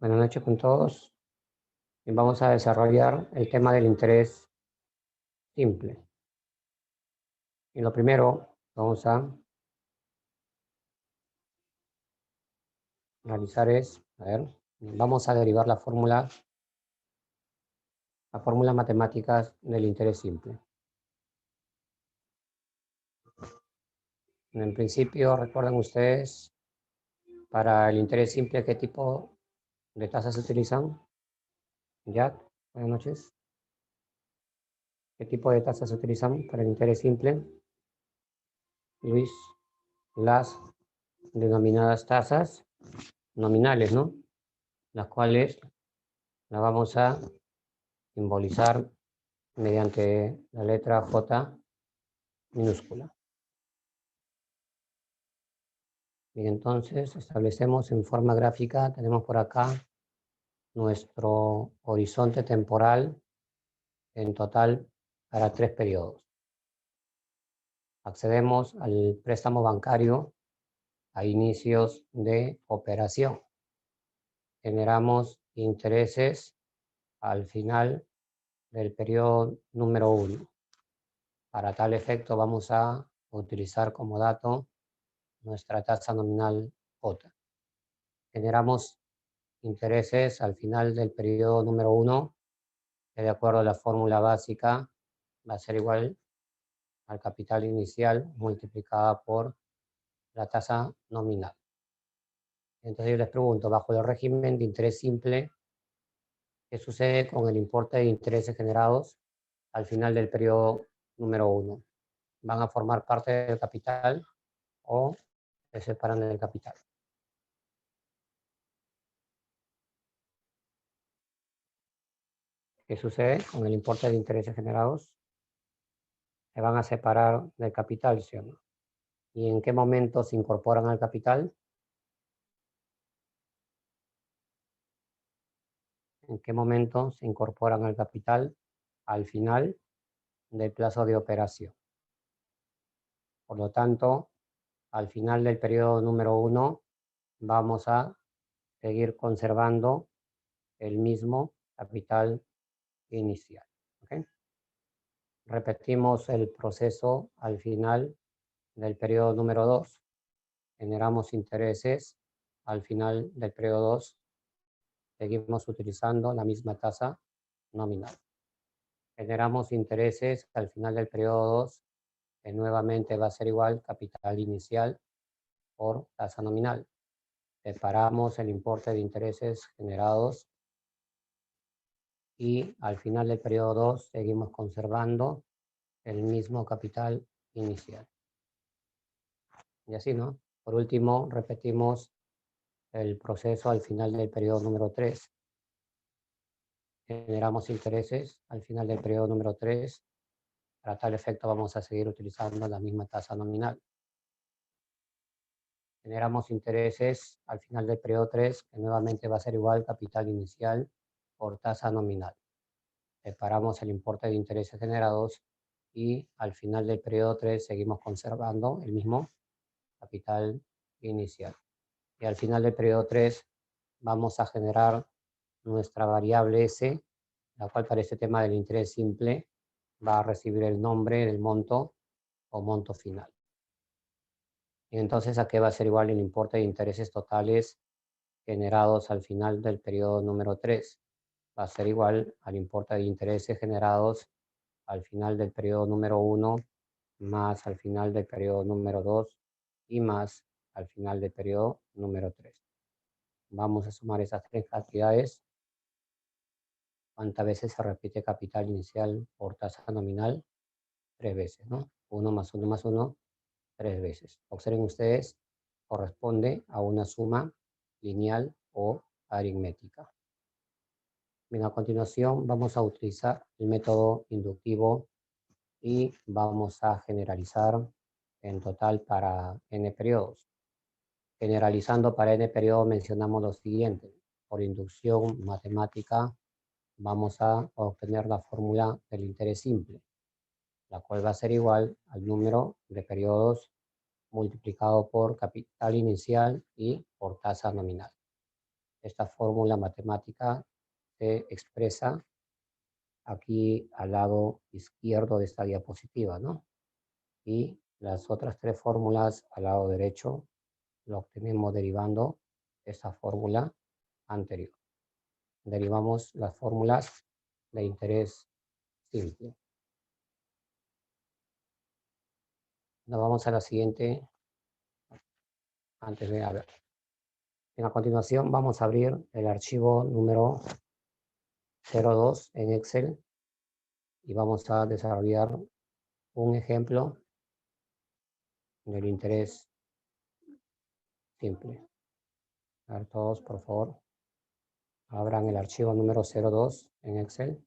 Buenas noches con todos. Y vamos a desarrollar el tema del interés simple. Y lo primero, vamos a realizar vamos a derivar la fórmula matemáticas del interés simple. En principio, recuerden ustedes, para el interés simple, ¿qué tipo de tasas se utilizan? Jack, buenas noches. ¿Qué tipo de tasas se utilizan para el interés simple? Luis, las denominadas tasas nominales, ¿no? Las cuales las vamos a simbolizar mediante la letra J minúscula. Y entonces establecemos en forma gráfica, tenemos por acá nuestro horizonte temporal en total para 3 periodos. Accedemos al préstamo bancario a inicios de operación. Generamos intereses al final del periodo número 1. Para tal efecto vamos a utilizar como dato nuestra tasa nominal J. Generamos intereses al final del periodo número 1, que de acuerdo a la fórmula básica va a ser igual al capital inicial multiplicada por la tasa nominal. Entonces yo les pregunto, bajo el régimen de interés simple, ¿qué sucede con el importe de intereses generados al final del periodo número 1? ¿Van a formar parte del capital o se separan del capital? ¿Qué sucede con el importe de intereses generados? Se van a separar del capital, ¿sí o no? ¿Y en qué momento se incorporan al capital? ¿En qué momento se incorporan al capital? Al final del plazo de operación. Por lo tanto, al final del periodo número 1, vamos a seguir conservando el mismo capital inicial. ¿Okay? Repetimos el proceso al final del periodo número 2. Generamos intereses al final del periodo 2. Seguimos utilizando la misma tasa nominal. Generamos intereses al final del periodo 2, que nuevamente va a ser igual capital inicial por tasa nominal. Separamos el importe de intereses generados y al final del periodo 2 seguimos conservando el mismo capital inicial. Y así, ¿no? Por último, repetimos el proceso al final del periodo número 3. Generamos intereses al final del periodo número 3. Para tal efecto vamos a seguir utilizando la misma tasa nominal. Generamos intereses al final del periodo 3, que nuevamente va a ser igual capital inicial por tasa nominal. Separamos el importe de intereses generados y al final del periodo 3 seguimos conservando el mismo capital inicial. Y al final del periodo 3 vamos a generar nuestra variable S, la cual para este tema del interés simple va a recibir el nombre del monto o monto final. Y entonces aquí va a ser igual el importe de intereses totales generados al final del periodo número 3. Va a ser igual al importe de intereses generados al final del periodo número 1, más al final del periodo número 2 y más al final del periodo número 3. Vamos a sumar esas tres cantidades. ¿Cuántas veces se repite capital inicial por tasa nominal? 3 veces, ¿no? 1 más 1 más 1, 3 veces. Observen ustedes, corresponde a una suma lineal o aritmética. Bien, a continuación vamos a utilizar el método inductivo y vamos a generalizar en total para n periodos. Generalizando para n periodos mencionamos lo siguiente. Por inducción matemática vamos a obtener la fórmula del interés simple, la cual va a ser igual al número de periodos multiplicado por capital inicial y por tasa nominal. esta fórmula matemática se expresa aquí al lado izquierdo de esta diapositiva, ¿no? Y las otras tres fórmulas al lado derecho lo obtenemos derivando esa fórmula anterior. Derivamos las fórmulas de interés simple. Nos vamos a la siguiente, antes de ver. A continuación vamos a abrir el archivo número 02 en Excel y vamos a desarrollar un ejemplo del interés simple. A ver, todos, por favor, abran el archivo número 02 en Excel.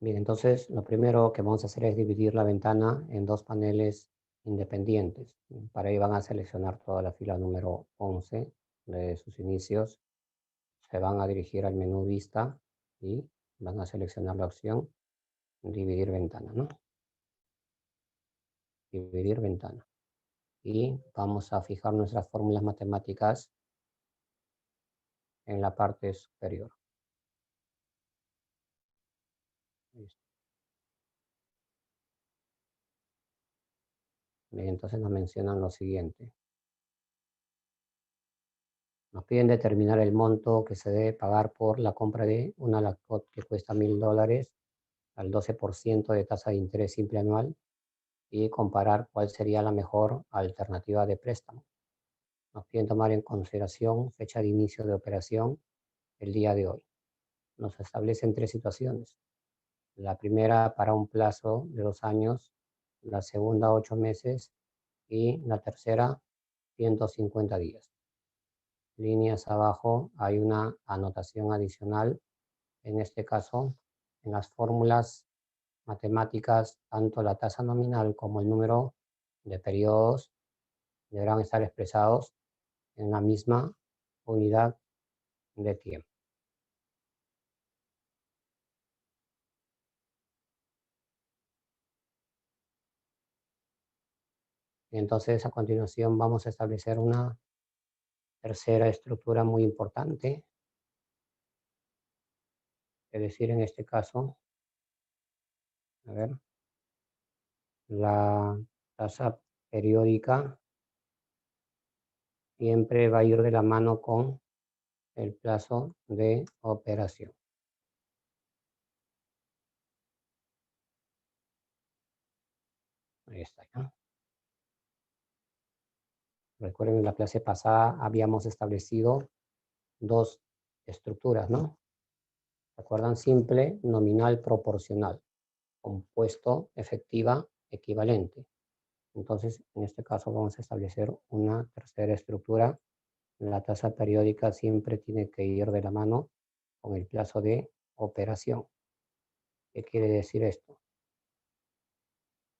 Bien, entonces lo primero que vamos a hacer es dividir la ventana en dos paneles independientes. Para ello van a seleccionar toda la fila número 11 de sus inicios. Se van a dirigir al menú Vista y van a seleccionar la opción Dividir ventana, ¿no? Dividir ventana. Y vamos a fijar nuestras fórmulas matemáticas en la parte superior. Listo. Bien, entonces nos mencionan lo siguiente. Nos piden determinar el monto que se debe pagar por la compra de una laptop que cuesta $1000 al 12% de tasa de interés simple anual y comparar cuál sería la mejor alternativa de préstamo. Nos piden tomar en consideración fecha de inicio de operación el día de hoy. Nos establecen tres situaciones. La primera para un plazo de 2 años, la segunda 8 meses y la tercera 150 días. Líneas abajo hay una anotación adicional. En este caso, en las fórmulas matemáticas, tanto la tasa nominal como el número de periodos deberán estar expresados en la misma unidad de tiempo. Entonces, a continuación vamos a establecer una tercera estructura muy importante, es decir, en este caso, a ver, la tasa periódica siempre va a ir de la mano con el plazo de operación. Ahí está, ¿ya? Recuerden, en la clase pasada habíamos establecido dos estructuras, ¿no? ¿Se acuerdan? Simple, nominal, proporcional. Compuesto, efectiva, equivalente. Entonces, en este caso vamos a establecer una tercera estructura. La tasa periódica siempre tiene que ir de la mano con el plazo de operación. ¿Qué quiere decir esto?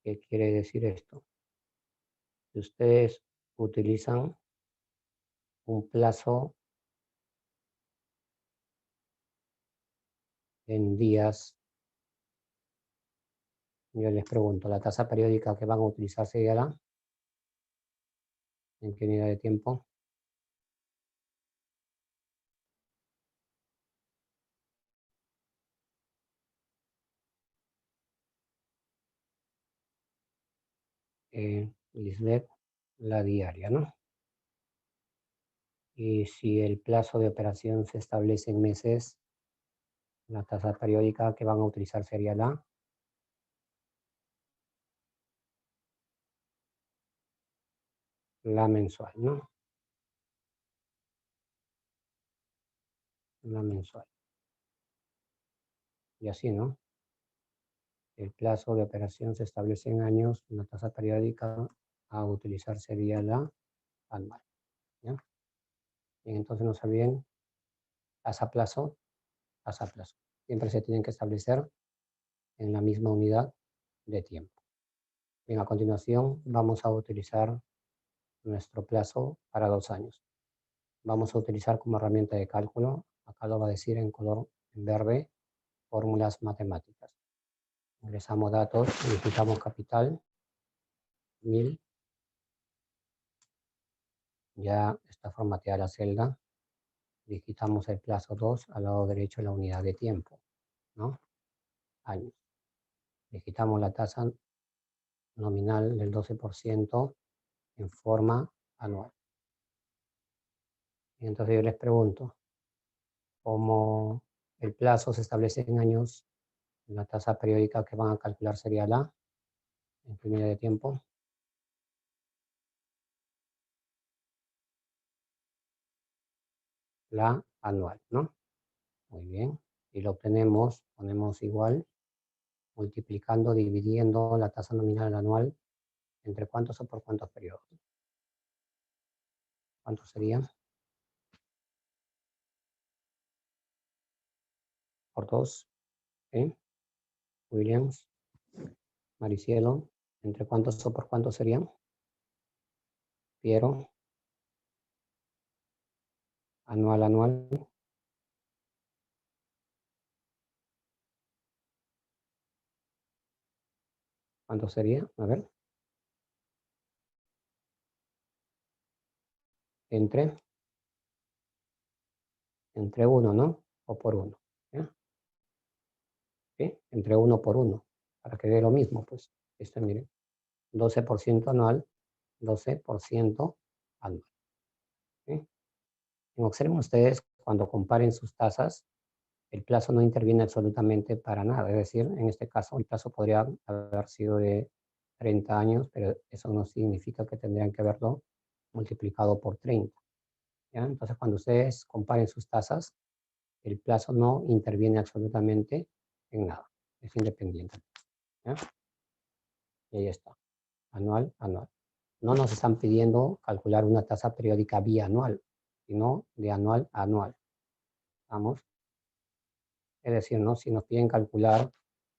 ¿Qué quiere decir esto? Si ustedes utilizan un plazo en días, yo les pregunto, ¿la tasa periódica que van a utilizar sería en qué unidad de tiempo? Lislet, la diaria, ¿no? Y si el plazo de operación se establece en meses, la tasa periódica que van a utilizar sería la mensual, ¿no? La mensual. Y así, ¿no? El plazo de operación se establece en años, la tasa periódica a utilizar sería la anual. ¿Ya? Bien, entonces no se olviden, tasa a plazo, tasa a plazo. Siempre se tienen que establecer en la misma unidad de tiempo. Bien, a continuación vamos a utilizar nuestro plazo para 2 años. Vamos a utilizar como herramienta de cálculo, acá lo va a decir en color en verde, fórmulas matemáticas. Ingresamos datos, digitamos capital, 1000. Ya está formateada la celda. Digitamos el plazo 2 al lado derecho de la unidad de tiempo, ¿no? Años. Digitamos la tasa nominal del 12% en forma anual. Y entonces yo les pregunto, ¿cómo el plazo se establece en años? La tasa periódica que van a calcular sería la, en qué unidad de tiempo, la anual, ¿no? Muy bien. Y lo obtenemos, ponemos igual, multiplicando, dividiendo la tasa nominal anual entre cuántos o por cuántos periodos. ¿Cuántos serían? Por 2. ¿Sí? Williams, Maricielo, ¿entre cuántos o por cuántos serían? Piero, anual, anual. ¿Cuánto sería? A ver. Entre 1, ¿no? O por 1. ¿Ya? ¿Sí? Entre 1 por 1. Para que dé lo mismo, pues. Esto, miren. 12% anual, 12% anual. ¿Sí? Observen ustedes, cuando comparen sus tasas, el plazo no interviene absolutamente para nada. Es decir, en este caso, el plazo podría haber sido de 30 años, pero eso no significa que tendrían que haberlo multiplicado por 30. ¿Ya? Entonces, cuando ustedes comparen sus tasas, el plazo no interviene absolutamente en nada. Es independiente. ¿Ya? Y ahí está. Anual, anual. No nos están pidiendo calcular una tasa periódica bianual, sino de anual a anual. ¿Vamos? Es decir, ¿no? Si nos piden calcular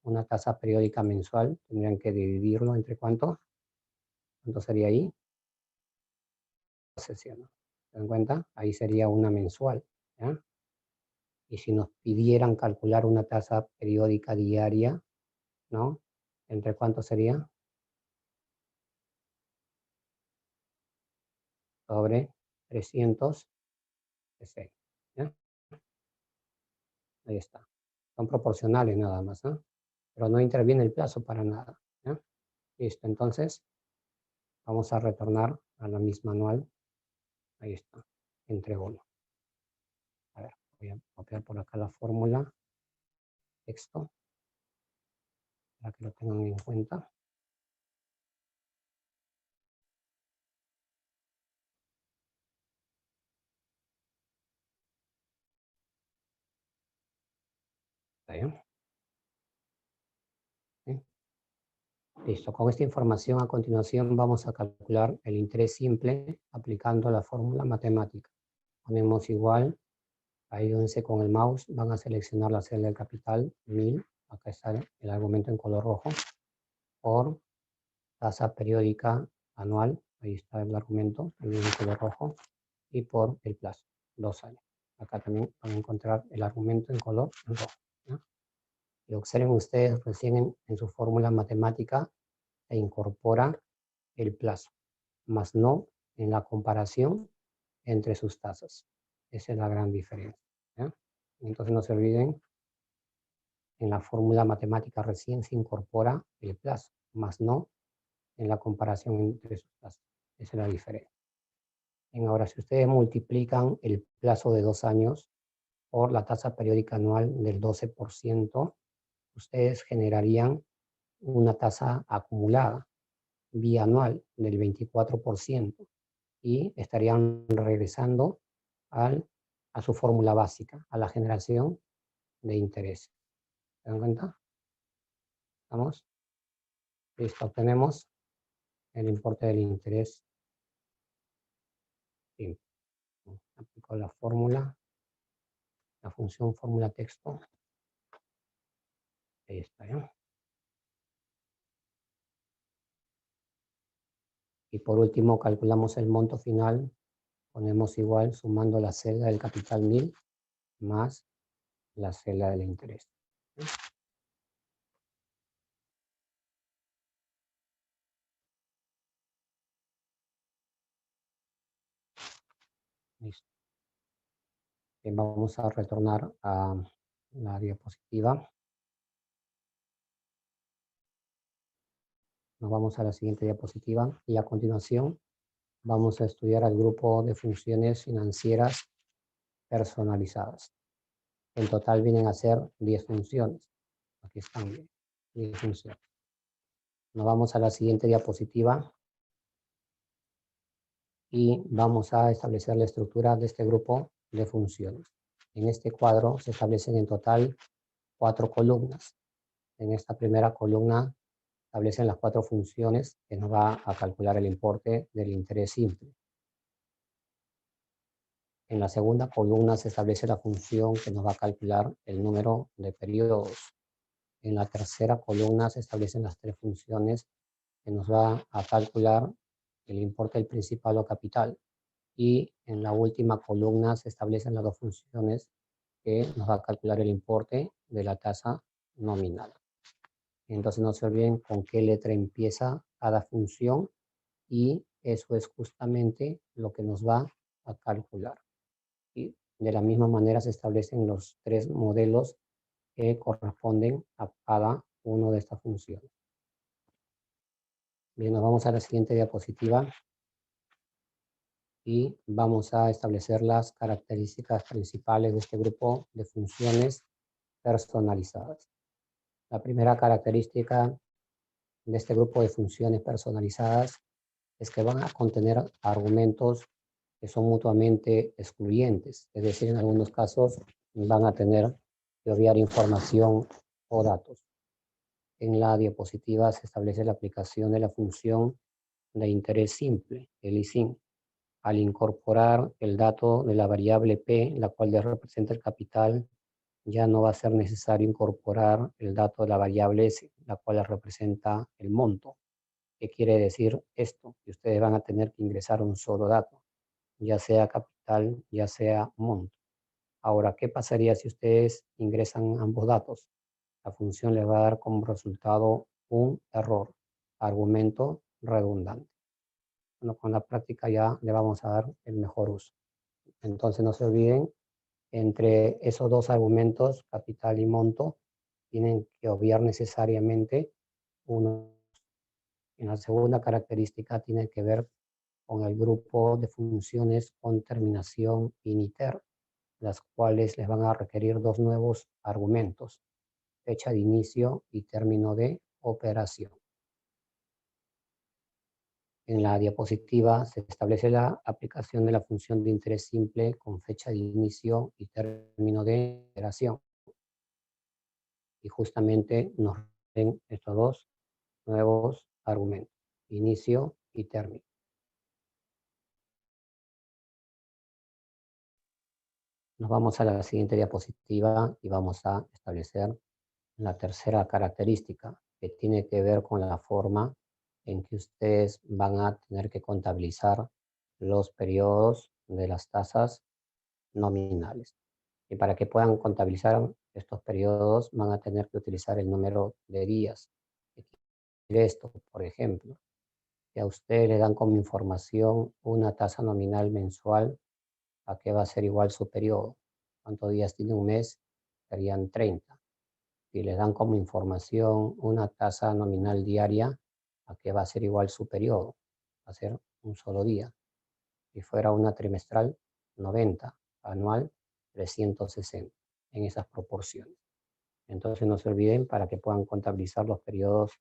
una tasa periódica mensual, tendrían que dividirlo entre ¿cuánto? ¿Cuánto sería ahí? Sesión, ¿no? ¿Se dan cuenta? Ahí sería una mensual. ¿Ya? Y si nos pidieran calcular una tasa periódica diaria, ¿no? ¿Entre cuánto sería? Sobre 306. ¿Ya? Ahí está. Son proporcionales nada más, ¿no? Pero no interviene el plazo para nada. ¿Ya? Listo, entonces vamos a retornar a la misma anual. Ahí está, entre 1. A ver, voy a copiar por acá la fórmula, texto, para que lo tengan en cuenta. ¿Está bien? ¿Sí? Listo, con esta información a continuación vamos a calcular el interés simple aplicando la fórmula matemática. Ponemos igual, ayúdense con el mouse, van a seleccionar la celda del capital, 1000, acá está el argumento en color rojo, por tasa periódica anual, ahí está el argumento, también en color rojo, y por el plazo, 2 años. Acá también van a encontrar el argumento en color rojo. ¿Ya? Y observen ustedes recién en su fórmula matemática se incorpora el plazo, más no en la comparación entre sus tasas. Esa es la gran diferencia. ¿Ya? Entonces no se olviden, en la fórmula matemática recién se incorpora el plazo, más no en la comparación entre sus tasas. Esa es la diferencia. Ahora, si ustedes multiplican el plazo de 2 años por la tasa periódica anual del 12%, ustedes generarían una tasa acumulada bianual del 24% y estarían regresando a su fórmula básica, a la generación de interés. ¿Se dan cuenta? ¿Estamos? Listo, obtenemos el importe del interés simple. Aplico la fórmula, la función fórmula texto. Ahí está, ¿ya? Y por último, calculamos el monto final. Ponemos igual sumando la celda del capital 1000 más la celda del interés. Listo. Vamos a retornar a la diapositiva. Nos vamos a la siguiente diapositiva y a continuación vamos a estudiar al grupo de funciones financieras personalizadas. En total vienen a ser 10 funciones. Aquí están 10 funciones. Nos vamos a la siguiente diapositiva y vamos a establecer la estructura de este grupo de funciones. En este cuadro se establecen en total 4 columnas. En esta primera columna establecen las 4 funciones que nos va a calcular el importe del interés simple. En la segunda columna se establece la función que nos va a calcular el número de periodos. En la tercera columna se establecen las 3 funciones que nos va a calcular el importe del principal o capital. Y en la última columna se establecen las 2 funciones que nos va a calcular el importe de la tasa nominal. Entonces no se olviden con qué letra empieza cada función y eso es justamente lo que nos va a calcular. Y de la misma manera se establecen los 3 modelos que corresponden a cada una de estas funciones. Bien, nos vamos a la siguiente diapositiva y vamos a establecer las características principales de este grupo de funciones personalizadas. La primera característica de este grupo de funciones personalizadas es que van a contener argumentos que son mutuamente excluyentes, es decir, en algunos casos van a tener que obviar información o datos. En la diapositiva se establece la aplicación de la función de interés simple, el ISIN. Al incorporar el dato de la variable P, la cual le representa el capital, ya no va a ser necesario incorporar el dato de la variable S, la cual le representa el monto. ¿Qué quiere decir esto? Que ustedes van a tener que ingresar un solo dato, ya sea capital, ya sea monto. Ahora, ¿qué pasaría si ustedes ingresan ambos datos? La función les va a dar como resultado un error, argumento redundante. Bueno, con la práctica ya le vamos a dar el mejor uso. Entonces no se olviden, entre esos 2 argumentos, capital y monto, tienen que obviar necesariamente uno. En la segunda característica tiene que ver con el grupo de funciones con terminación initer, las cuales les van a requerir 2 nuevos argumentos, fecha de inicio y término de operación. En la diapositiva se establece la aplicación de la función de interés simple con fecha de inicio y término de operación. Y justamente nos den estos 2 nuevos argumentos, inicio y término. Nos vamos a la siguiente diapositiva y vamos a establecer la tercera característica, que tiene que ver con la forma en que ustedes van a tener que contabilizar los periodos de las tasas nominales. Y para que puedan contabilizar estos periodos van a tener que utilizar el número de días. Esto, por ejemplo, que a ustedes le dan como información una tasa nominal mensual, ¿a qué va a ser igual su periodo? ¿Cuántos días tiene un mes? Serían 30. Si les dan como información una tasa nominal diaria, ¿a qué va a ser igual su periodo? Va a ser un solo día. Si fuera una trimestral, 90. Anual, 360. En esas proporciones. Entonces no se olviden, para que puedan contabilizar los periodos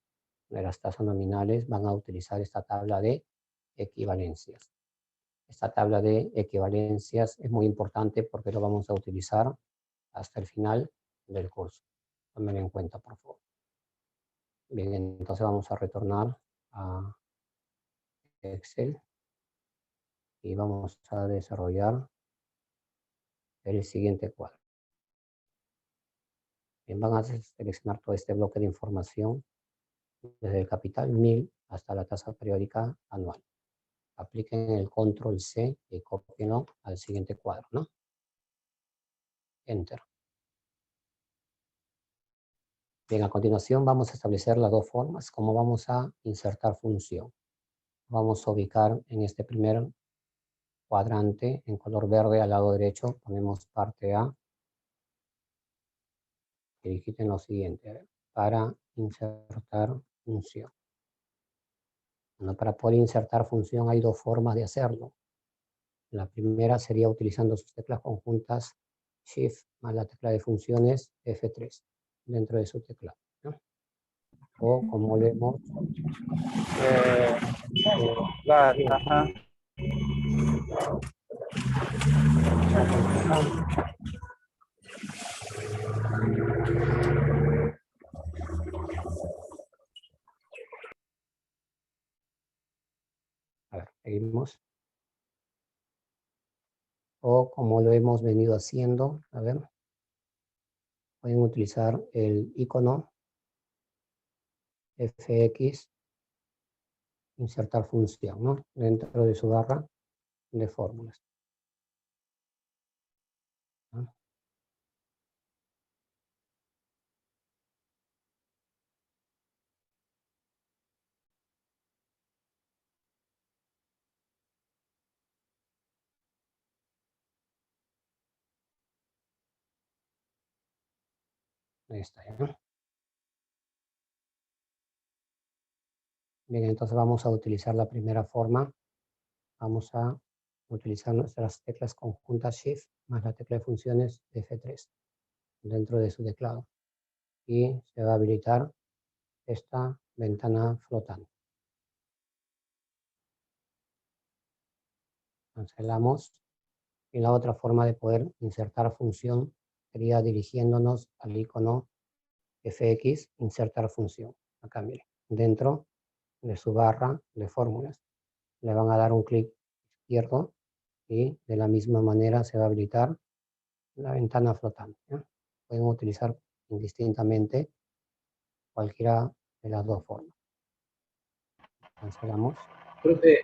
de las tasas nominales, van a utilizar esta tabla de equivalencias. Esta tabla de equivalencias es muy importante porque lo vamos a utilizar hasta el final del curso. Tómenlo en cuenta, por favor. Bien, entonces vamos a retornar a Excel y vamos a desarrollar el siguiente cuadro. Bien, van a seleccionar todo este bloque de información desde el capital 1000 hasta la tasa periódica anual. Apliquen el control C y copienlo al siguiente cuadro, ¿no? Enter. Bien, a continuación vamos a establecer las dos formas como vamos a insertar función. Vamos a ubicar en este primer cuadrante en color verde al lado derecho, ponemos parte A y digiten lo siguiente, para insertar función. Bueno, para poder insertar función hay dos formas de hacerlo. La primera sería utilizando sus teclas conjuntas Shift más la tecla de funciones F3 dentro de su teclado, ¿no? O como leemos, Ajá. a ver, seguimos. O como lo hemos venido haciendo, a ver, pueden utilizar el icono FX, insertar función, ¿no? Dentro de su barra de fórmulas, ¿no? Ahí está, ¿no? Bien, entonces vamos a utilizar la primera forma. Vamos a utilizar nuestras teclas conjuntas Shift más la tecla de funciones F3 dentro de su teclado. Y se va a habilitar esta ventana flotante. Cancelamos. Y la otra forma de poder insertar función sería dirigiéndonos al icono FX, insertar función. Acá mire, dentro de su barra de fórmulas. Le van a dar un clic izquierdo y de la misma manera se va a habilitar la ventana flotante, ¿no? Pueden utilizar indistintamente cualquiera de las dos formas. Cancelamos. Profe,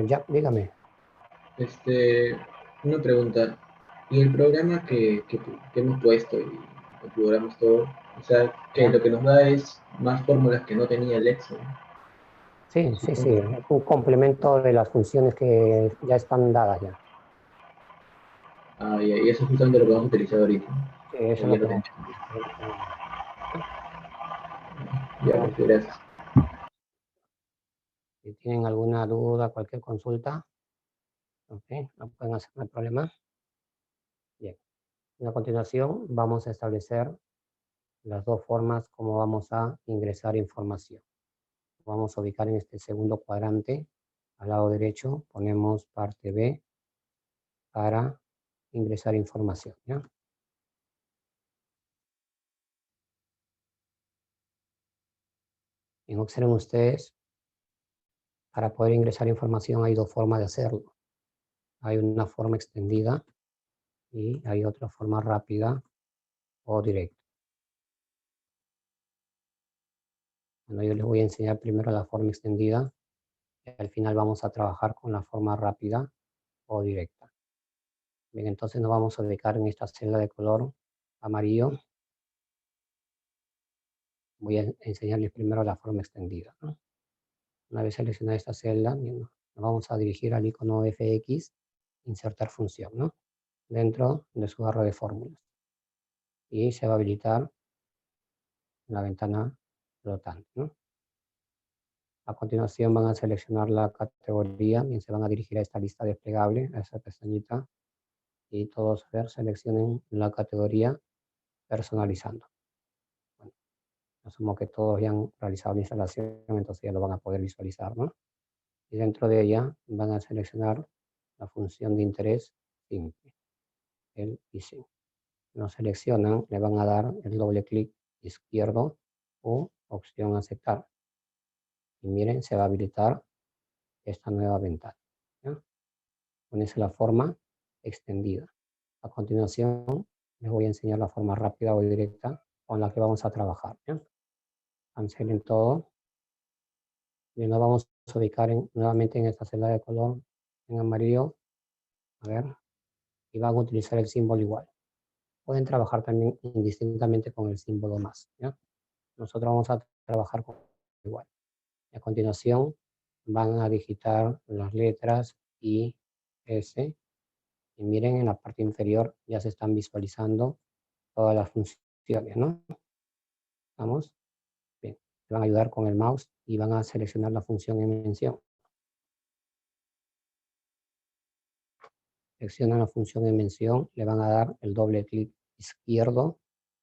Ya, dígame. una pregunta. ¿Y el programa que hemos puesto y configuramos todo, o sea, que ¿Ya? lo que nos da es más fórmulas que no tenía el Excel? Sí, sí, sí. Supongo. Es un complemento de las funciones que ya están dadas ya. Ah, y eso es justamente lo que vamos a utilizar ahorita. Sí, eso O es ya lo que lo vamos tenemos. a utilizar en este momento. Ya, ¿No? profe, gracias. Si tienen alguna duda, cualquier consulta, ok, no pueden hacer, no hay problema. Bien. A continuación, vamos a establecer las dos formas como vamos a ingresar información. Vamos a ubicar en este segundo cuadrante, al lado derecho, ponemos parte B para ingresar información, ¿ya? Y observen ustedes, para poder ingresar información hay dos formas de hacerlo. Hay una forma extendida y hay otra forma rápida o directa. Bueno, yo les voy a enseñar primero la forma extendida y al final vamos a trabajar con la forma rápida o directa. Bien, entonces nos vamos a ubicar en esta celda de color amarillo. Voy a enseñarles primero la forma extendida, ¿no? Una vez seleccionada esta celda, nos vamos a dirigir al icono FX, insertar función, ¿no? Dentro de su barra de fórmulas. Y se va a habilitar la ventana flotante, ¿no? A continuación van a seleccionar la categoría y se van a dirigir a esta lista desplegable, a esa pestañita, y todos seleccionen la categoría personalizando. Bueno, asumo que todos ya han realizado la instalación, entonces ya lo van a poder visualizar, ¿no? Y dentro de ella van a seleccionar la función de interés simple, el ISIN. Lo seleccionan, le van a dar el doble clic izquierdo o opción aceptar. Y miren, se va a habilitar esta nueva ventana. ¿Ya? Con esa la forma extendida. A continuación, les voy a enseñar la forma rápida o directa con la que vamos a trabajar. ¿Ya? Cancelen todo. Y nos vamos a ubicar nuevamente en esta celda de color en amarillo. A ver. Y van a utilizar el símbolo igual. Pueden trabajar también indistintamente con el símbolo más. ¿Ya? Nosotros vamos a trabajar con igual. Y a continuación van a digitar las letras I, S. Y miren, en la parte inferior ya se están visualizando todas las funciones, ¿no? ¿Estamos? Bien. Van a ayudar con el mouse y van a seleccionar la función en mención. Seleccionan la función en mención, le van a dar el doble clic izquierdo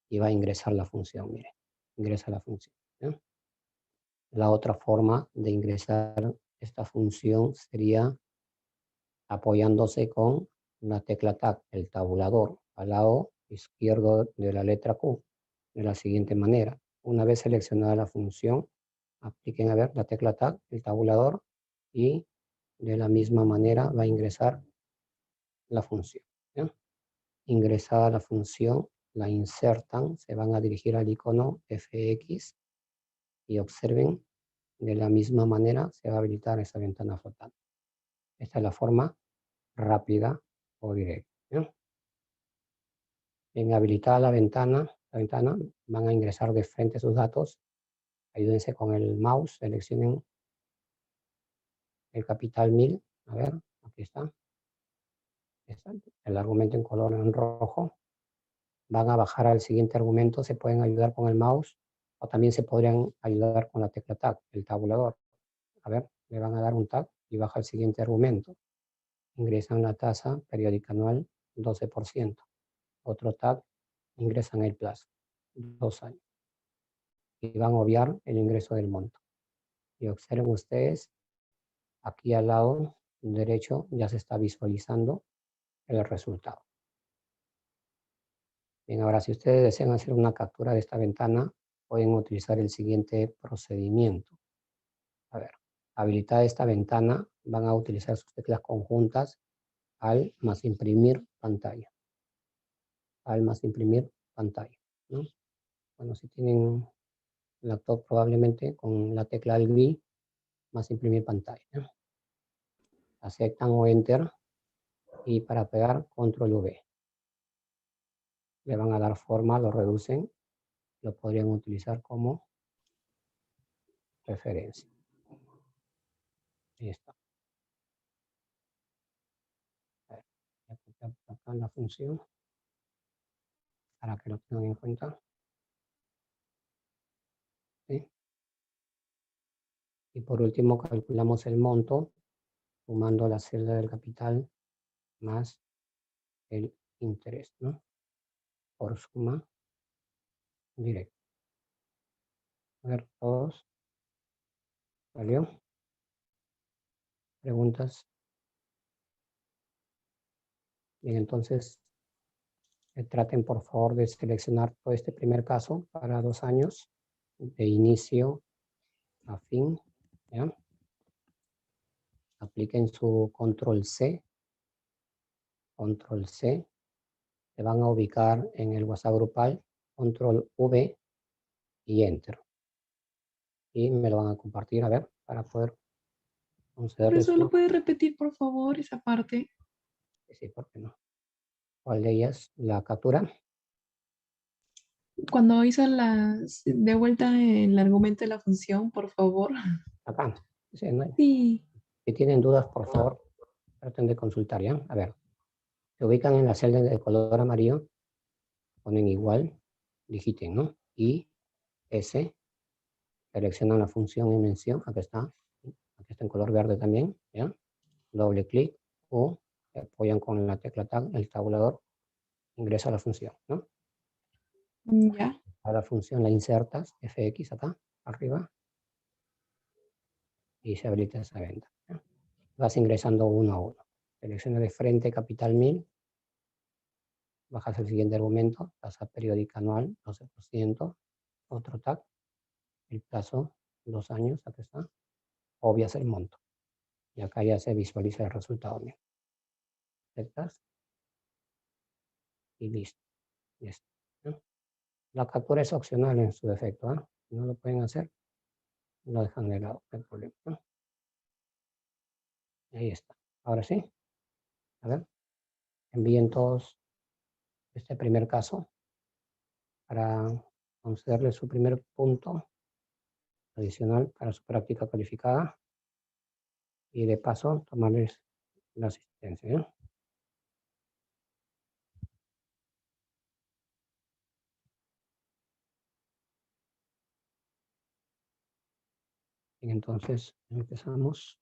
y va a ingresar la función, miren. Ingresa la función. ¿Ya? La otra forma de ingresar esta función sería apoyándose con una tecla Tab, el tabulador, al lado izquierdo de la letra Q, de la siguiente manera. Una vez seleccionada la función, apliquen a ver la tecla Tab, el tabulador, y de la misma manera va a ingresar la función. ¿Ya? Ingresada la función, la insertan, se van a dirigir al icono FX y observen, de la misma manera se va a habilitar esa ventana flotante. Esta es la forma rápida o directa. ¿Ya? En habilitada la ventana, van a ingresar de frente sus datos. Ayúdense con el mouse, seleccionen el capital 1000. A ver, aquí está. El argumento en color en rojo. Van a bajar al siguiente argumento, se pueden ayudar con el mouse o también se podrían ayudar con la tecla Tab, el tabulador. A ver, le van a dar un Tab y baja el siguiente argumento. Ingresan la tasa periódica anual 12%. Otro Tab, ingresan el plazo, 2 años. Y van a obviar el ingreso del monto. Y observen ustedes, aquí al lado derecho ya se está visualizando el resultado. Bien, ahora si ustedes desean hacer una captura de esta ventana, pueden utilizar el siguiente procedimiento. A ver, habilitada esta ventana, van a utilizar sus teclas conjuntas al más imprimir pantalla. Al más imprimir pantalla, ¿no? Bueno, si tienen laptop probablemente con la tecla al gris, más imprimir pantalla, ¿no? Aceptan o enter y para pegar control V. Le van a dar forma, lo reducen, lo podrían utilizar como referencia. Ahí está. Acá la función para que lo tengan en cuenta. ¿Sí? Y por último calculamos el monto sumando la celda del capital más el interés, ¿no? Por suma directa. A ver, todos. ¿Salió? ¿Preguntas? Bien, entonces traten por favor de seleccionar todo este primer caso para 2 años, de inicio a fin. ¿Ya? Apliquen su control C. Control C. Se van a ubicar en el WhatsApp grupal. Control V y Enter. Y me lo van a compartir, a ver, para poder concederles. ¿Solo puedes repetir, por favor, esa parte? Sí, ¿por qué no? ¿Cuál de ellas? ¿La captura? Cuando hizo de vuelta el argumento de la función, por favor. Acá. Sí, no hay. Sí. Si tienen dudas, por favor, traten de consultar, ¿ya? A ver. Se ubican en la celda de color amarillo, ponen igual, digiten, ¿no? I, S, seleccionan la función en mención, aquí está en color verde también, ¿ya? Doble clic, o se apoyan con la tecla Tab, el tabulador, ingresa la función, ¿no? Ya. A la función la insertas, FX acá, arriba, y se habilita esa venta, ¿ya? Vas ingresando uno a uno. Selecciona de frente capital 1000, bajas el siguiente argumento, tasa periódica anual, 12%, otro tag, el plazo, 2 años, aquí está, obvias el monto. Y acá ya se visualiza el resultado. Mira. ¿Aceptas? Y listo. Ya está, ¿no? La captura es opcional en su defecto. ¿Eh? Si no lo pueden hacer, lo dejan de lado, no hay problema. ¿No? Ahí está. Ahora sí. A ver. Envíen todos este primer caso para concederle su primer punto adicional para su práctica calificada y de paso tomarles la asistencia. ¿Eh? Y entonces empezamos.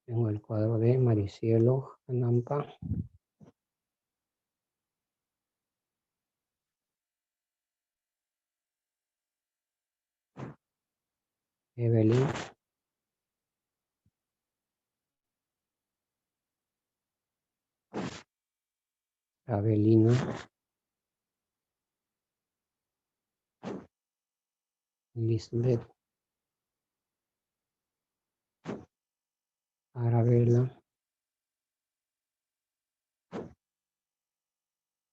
Tengo el cuadro de Maricielo Anampa. Evelyn. Avelina. Lisbeth. Arabella.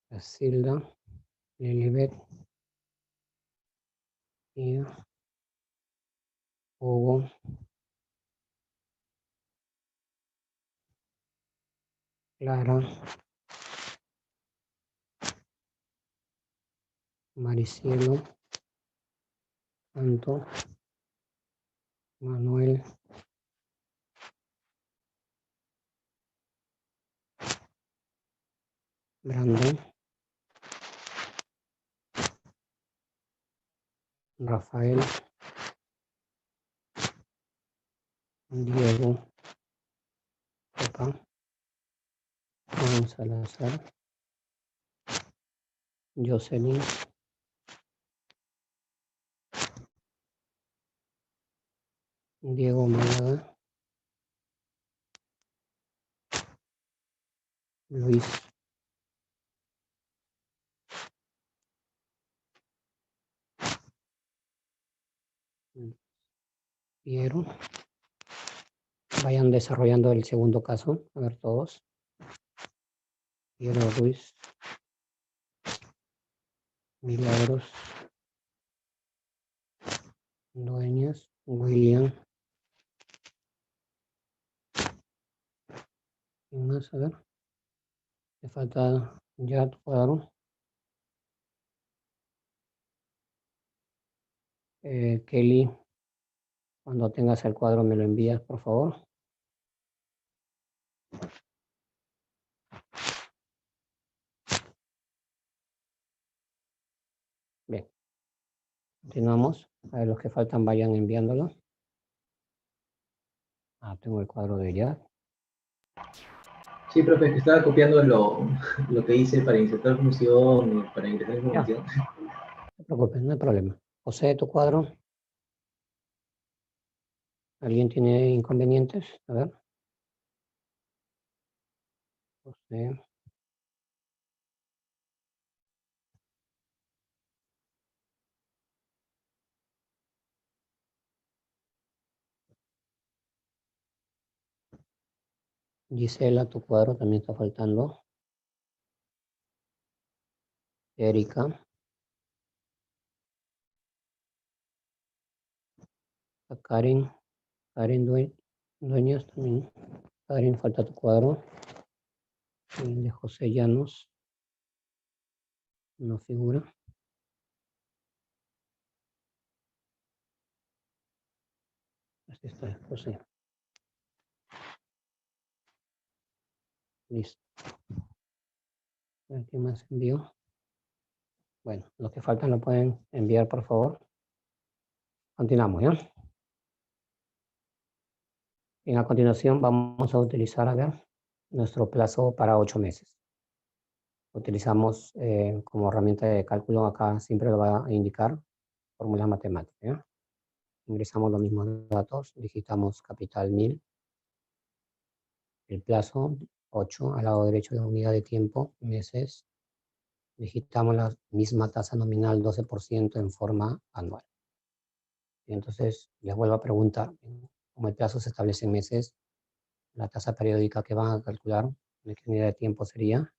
Casilda. Lilibet. Y Hugo. Clara. Maricielo. Santo. Manuel. Brandon. Rafael. Diego. Pepa. Juan Salazar. Jocelyn. Diego Málaga. Luis. Piero. Vayan desarrollando el segundo caso. A ver todos. Piero Ruiz. Milagros. Dueñas. William. ¿Quién más? A ver. Te falta ya tu cuadro. Kelly. Cuando tengas el cuadro me lo envías, por favor. Bien. Continuamos. A ver, los que faltan vayan enviándolo. Ah, tengo el cuadro de ya. Sí, profe, estaba copiando lo que hice para insertar función y para ingresar información. No te preocupes, no hay problema. José, tu cuadro. ¿Alguien tiene inconvenientes? A ver. José. Gisela, tu cuadro también está faltando. Erika. Karen. Karen Dueñas también. Karen, falta tu cuadro. El de José Llanos. No figura. Así está, José. Listo. A ver qué más envió. Bueno, los que faltan lo pueden enviar, por favor. Continuamos, ¿ya? Y a continuación vamos a utilizar, a ver, nuestro plazo para 8 meses. Utilizamos como herramienta de cálculo, acá siempre lo va a indicar, fórmula matemática, ¿ya? Ingresamos los mismos datos, digitamos capital 1000, el plazo 8 al lado derecho de unidad de tiempo, meses, digitamos la misma tasa nominal 12% en forma anual. Y entonces les vuelvo a preguntar, como el plazo se establece en meses, la tasa periódica que van a calcular, ¿de qué unidad de tiempo sería?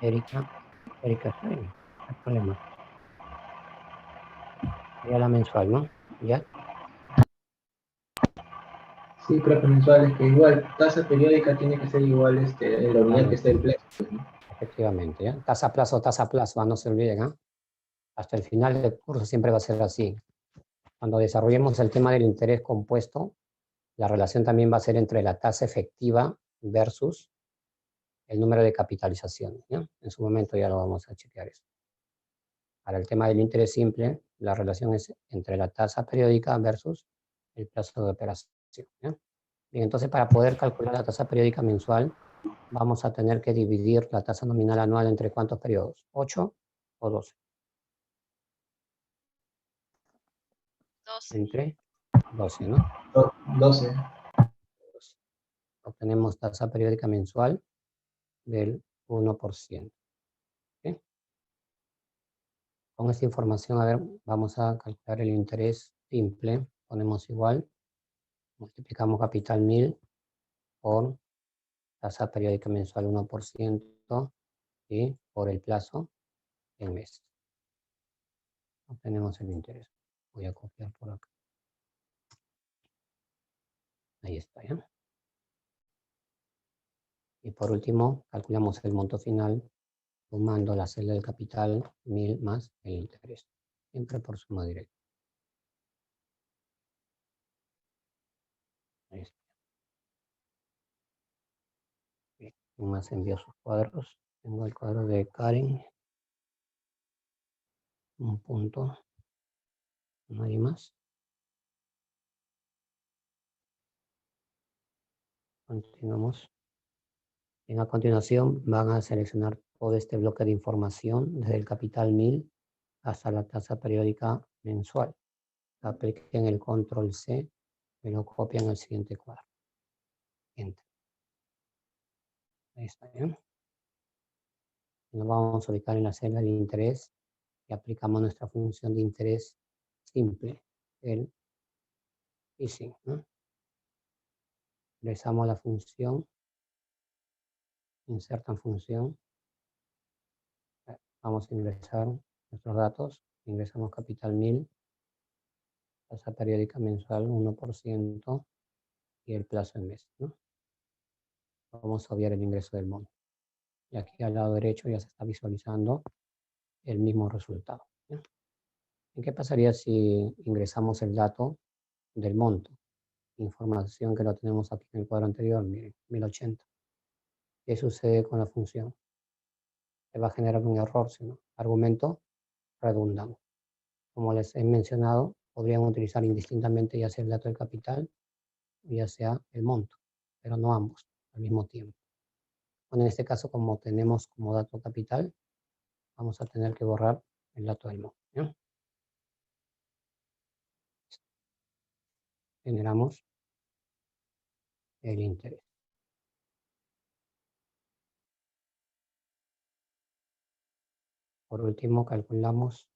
Erika está ahí, no hay problema. Sería la mensual, ¿no? ¿Ya? Sí, profe, mensuales, que igual, tasa periódica tiene que ser igual en la unidad que está el plazo. Pues, ¿no? Efectivamente, ¿ya? Tasa a plazo, no se olviden, ¿ah? Hasta el final del curso siempre va a ser así. Cuando desarrollemos el tema del interés compuesto, la relación también va a ser entre la tasa efectiva versus el número de capitalización, ¿ya? En su momento ya lo vamos a chequear eso. Para el tema del interés simple, la relación es entre la tasa periódica versus el plazo de operación, ¿ya? Bien, entonces para poder calcular la tasa periódica mensual, vamos a tener que dividir la tasa nominal anual entre ¿cuántos periodos? ¿8 o 12? 12. Entre 12, ¿no? 12. Obtenemos tasa periódica mensual del 1%. ¿Sí? Con esta información, a ver, vamos a calcular el interés simple. Ponemos igual, multiplicamos capital 1000 por tasa periódica mensual 1% y por el plazo en meses. Obtenemos el interés. Voy a copiar por acá. Ahí está, ¿ya? Y por último, calculamos el monto final sumando la celda del capital 1000 más el interés. Siempre por suma directa. Ahí está. Bien. ¿Quién más envió sus cuadros? Tengo el cuadro de Karen. Un punto. Nadie más. Continuamos. A continuación van a seleccionar todo este bloque de información desde el capital 1000 hasta la tasa periódica mensual. Apliquen el control C y lo copian al siguiente cuadro. Enter. Ahí está bien. Nos vamos a ubicar en la celda de interés y aplicamos nuestra función de interés simple, el easing, ¿no? Ingresamos la función, insertan función. Vamos a ingresar nuestros datos. Ingresamos capital 1000, tasa periódica mensual 1% y el plazo en mes, ¿no? Vamos a obviar el ingreso del monto. Y aquí al lado derecho ya se está visualizando el mismo resultado, ¿ya? ¿Y qué pasaría si ingresamos el dato del monto? Información que lo tenemos aquí en el cuadro anterior, miren, 1080. ¿Qué sucede con la función? Se va a generar un error, ¿sí, no? Argumento redundante. Como les he mencionado, podrían utilizar indistintamente ya sea el dato del capital o ya sea el monto, pero no ambos al mismo tiempo. Bueno, en este caso, como tenemos como dato capital, vamos a tener que borrar el dato del monto, ¿ya? Generamos el interés. Por último, calculamos,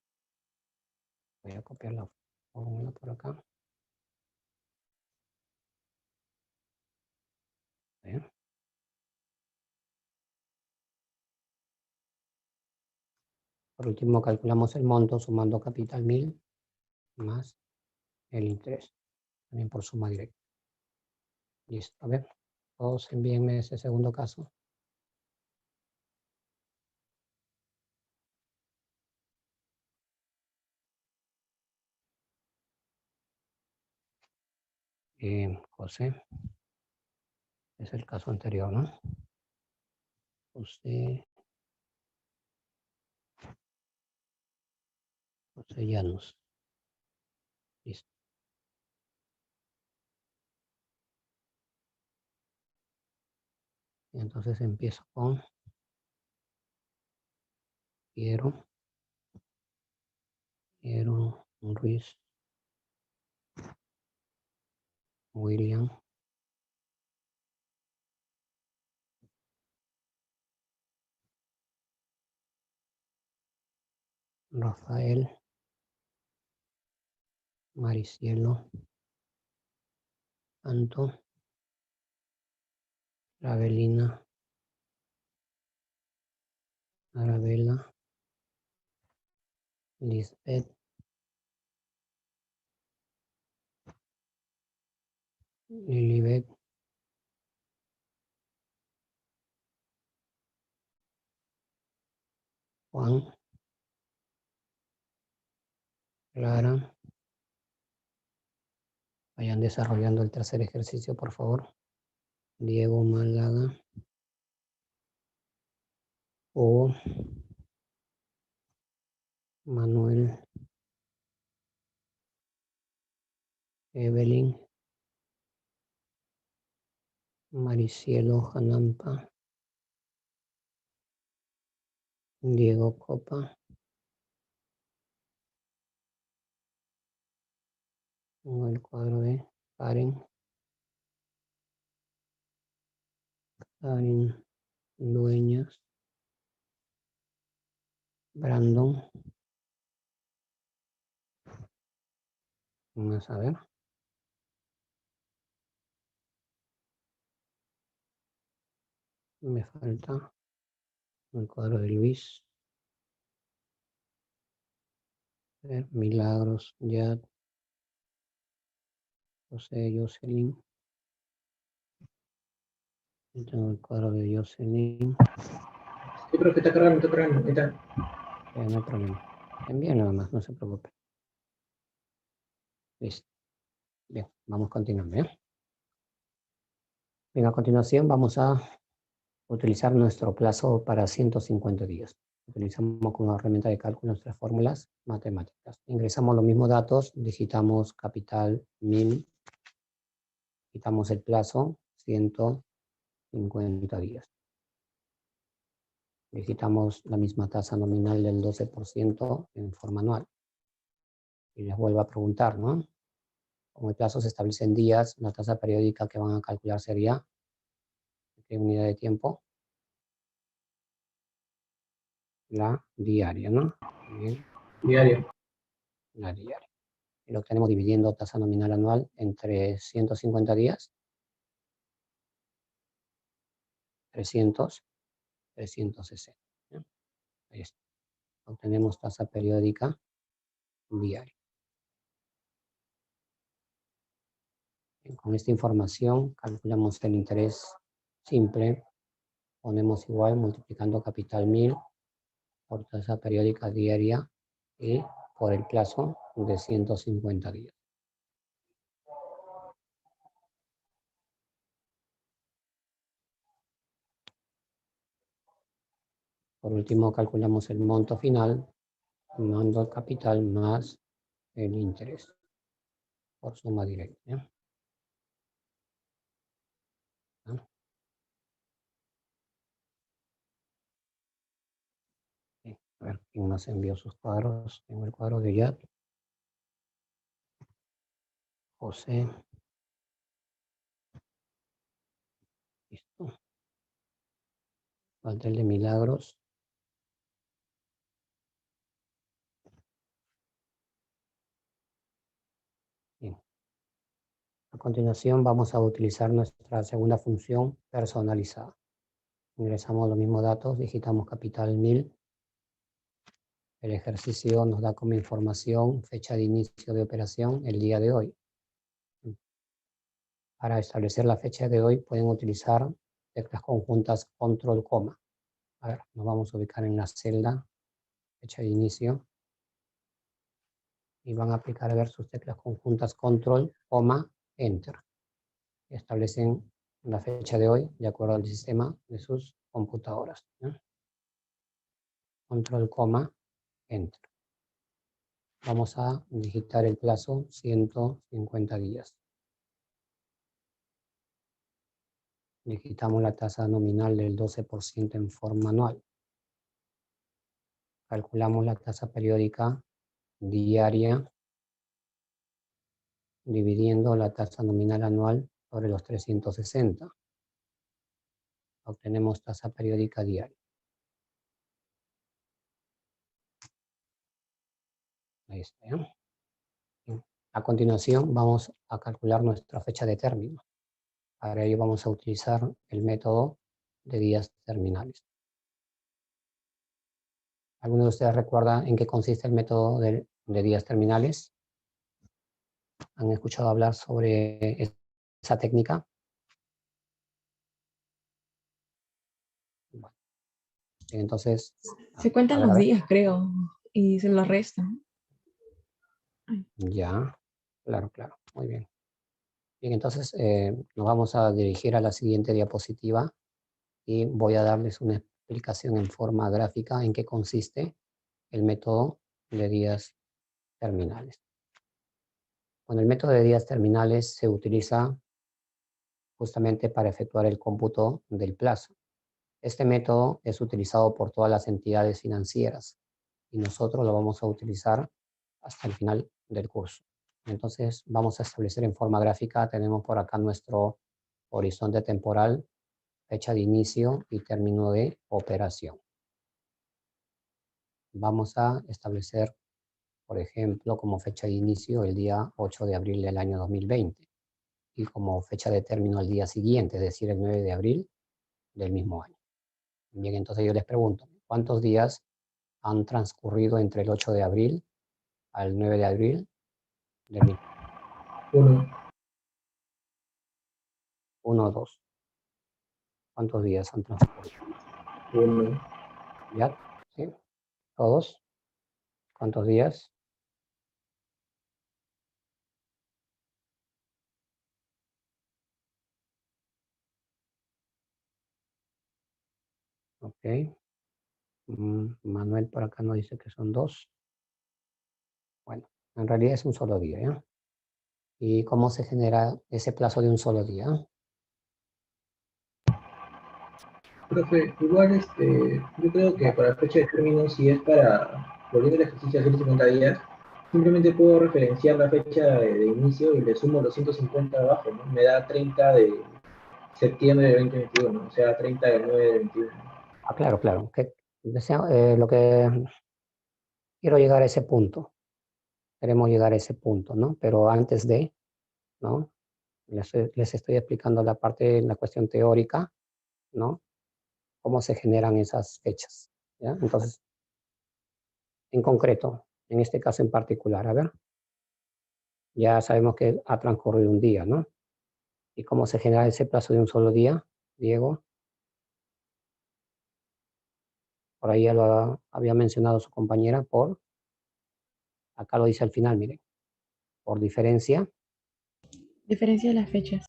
voy a copiar la fórmula por acá. ¿Bien? Por último, calculamos el monto sumando capital 1000 más el interés, también por suma directa. Listo, a ver, todos envíenme ese segundo caso. José, es el caso anterior, ¿no? José Llanos. Listo. Y entonces empiezo con Quiero Ruiz, William, Rafael, Maricielo, Anto, Ravelina, Arabella, Lisbeth, Lilibet, Juan, Clara. Vayan desarrollando el tercer ejercicio, por favor. Diego, Málaga, Hugo, Manuel, Evelyn, Maricielo, Janampa, Diego Copa, tengo el cuadro de Karen, Dueñas, Brandon, vamos a ver. Me falta el cuadro de Luis. A ver, Milagros, Yad, José, Jocelyn. Yo tengo el cuadro de Jocelyn. Sí, profe, está cargando, ahí está. No hay problema. Envíen nada más, no se preocupe. Listo. Bien, vamos continuando. Bien, a continuación vamos a utilizar nuestro plazo para 150 días. Utilizamos como herramienta de cálculo nuestras fórmulas matemáticas. Ingresamos los mismos datos, digitamos capital 1000, quitamos el plazo 150 días. Digitamos la misma tasa nominal del 12% en forma anual. Y les vuelvo a preguntar, ¿no? Como el plazo se establece en días, la tasa periódica que van a calcular sería, ¿qué unidad de tiempo? La diaria, ¿no? Bien. Diario. La diaria. Y lo tenemos dividiendo tasa nominal anual entre 150 días, 300, 360. ¿no? Ahí está. Obtenemos tasa periódica diaria. Bien, con esta información calculamos el interés simple. Ponemos igual multiplicando capital 1000 por tasa periódica diaria y por el plazo de 150 días. Por último, calculamos el monto final, sumando el capital más el interés por suma directa. ¿Ya? ¿Ah? Sí. A ver, ¿quién más envió sus cuadros? Tengo el cuadro de Yad. José. Listo. Falta el de Milagros. Bien. A continuación vamos a utilizar nuestra segunda función personalizada. Ingresamos los mismos datos, digitamos capital 1000. El ejercicio nos da como información fecha de inicio de operación el día de hoy. Para establecer la fecha de hoy pueden utilizar teclas conjuntas control, coma. A ver, nos vamos a ubicar en la celda, fecha de inicio. Y van a aplicar a ver sus teclas conjuntas control, coma, enter. Establecen la fecha de hoy de acuerdo al sistema de sus computadoras. ¿no? Control, coma, enter. Vamos a digitar el plazo 150 días. Digitamos la tasa nominal del 12% en forma anual. Calculamos la tasa periódica diaria dividiendo la tasa nominal anual sobre los 360. Obtenemos tasa periódica diaria. Ahí está, ¿ya? Bien. A continuación vamos a calcular nuestra fecha de término. Para ello vamos a utilizar el método de días terminales. ¿Alguno de ustedes recuerda en qué consiste el método de días terminales? ¿Han escuchado hablar sobre esa técnica? Bueno, entonces, Se cuentan a los ver. días, creo, y se los restan. Ya, claro, claro, muy bien. Bien, entonces nos vamos a dirigir a la siguiente diapositiva y voy a darles una explicación en forma gráfica en qué consiste el método de días terminales. Bueno, el método de días terminales se utiliza justamente para efectuar el cómputo del plazo. Este método es utilizado por todas las entidades financieras y nosotros lo vamos a utilizar hasta el final del curso. Entonces vamos a establecer en forma gráfica, tenemos por acá nuestro horizonte temporal, fecha de inicio y término de operación. Vamos a establecer, por ejemplo, como fecha de inicio el día 8 de abril del año 2020 y como fecha de término el día siguiente, es decir, el 9 de abril del mismo año. Bien, entonces yo les pregunto, ¿cuántos días han transcurrido entre el 8 de abril al 9 de abril del mismo año? 1, 1 o 2. ¿Cuántos días han transcurrido? 1, ¿Ya? ¿Sí? ¿Todos? ¿Cuántos días? Ok. Manuel por acá nos dice que son 2. Bueno, en realidad es un solo día, ¿ya? ¿Y cómo se genera ese plazo de un solo día? Profe, igual yo creo que para fecha de término, si es para, volviendo al ejercicio de 150 días, simplemente puedo referenciar la fecha de inicio y le sumo los 150 abajo, ¿no? Me da 30 de septiembre de 2021, o sea, 30 de 9 de 21. Ah, claro, claro. Lo que quiero llegar a ese punto. Queremos llegar a ese punto, ¿no? Pero antes de, ¿no? Les estoy explicando la parte, la cuestión teórica, ¿no? Cómo se generan esas fechas, ¿ya? Entonces, en concreto, en este caso en particular, a ver, ya sabemos que ha transcurrido un día, ¿no? ¿Y cómo se genera ese plazo de un solo día, Diego? Por ahí ya lo había mencionado su compañera, acá lo dice al final, miren, por diferencia Diferencia de las fechas.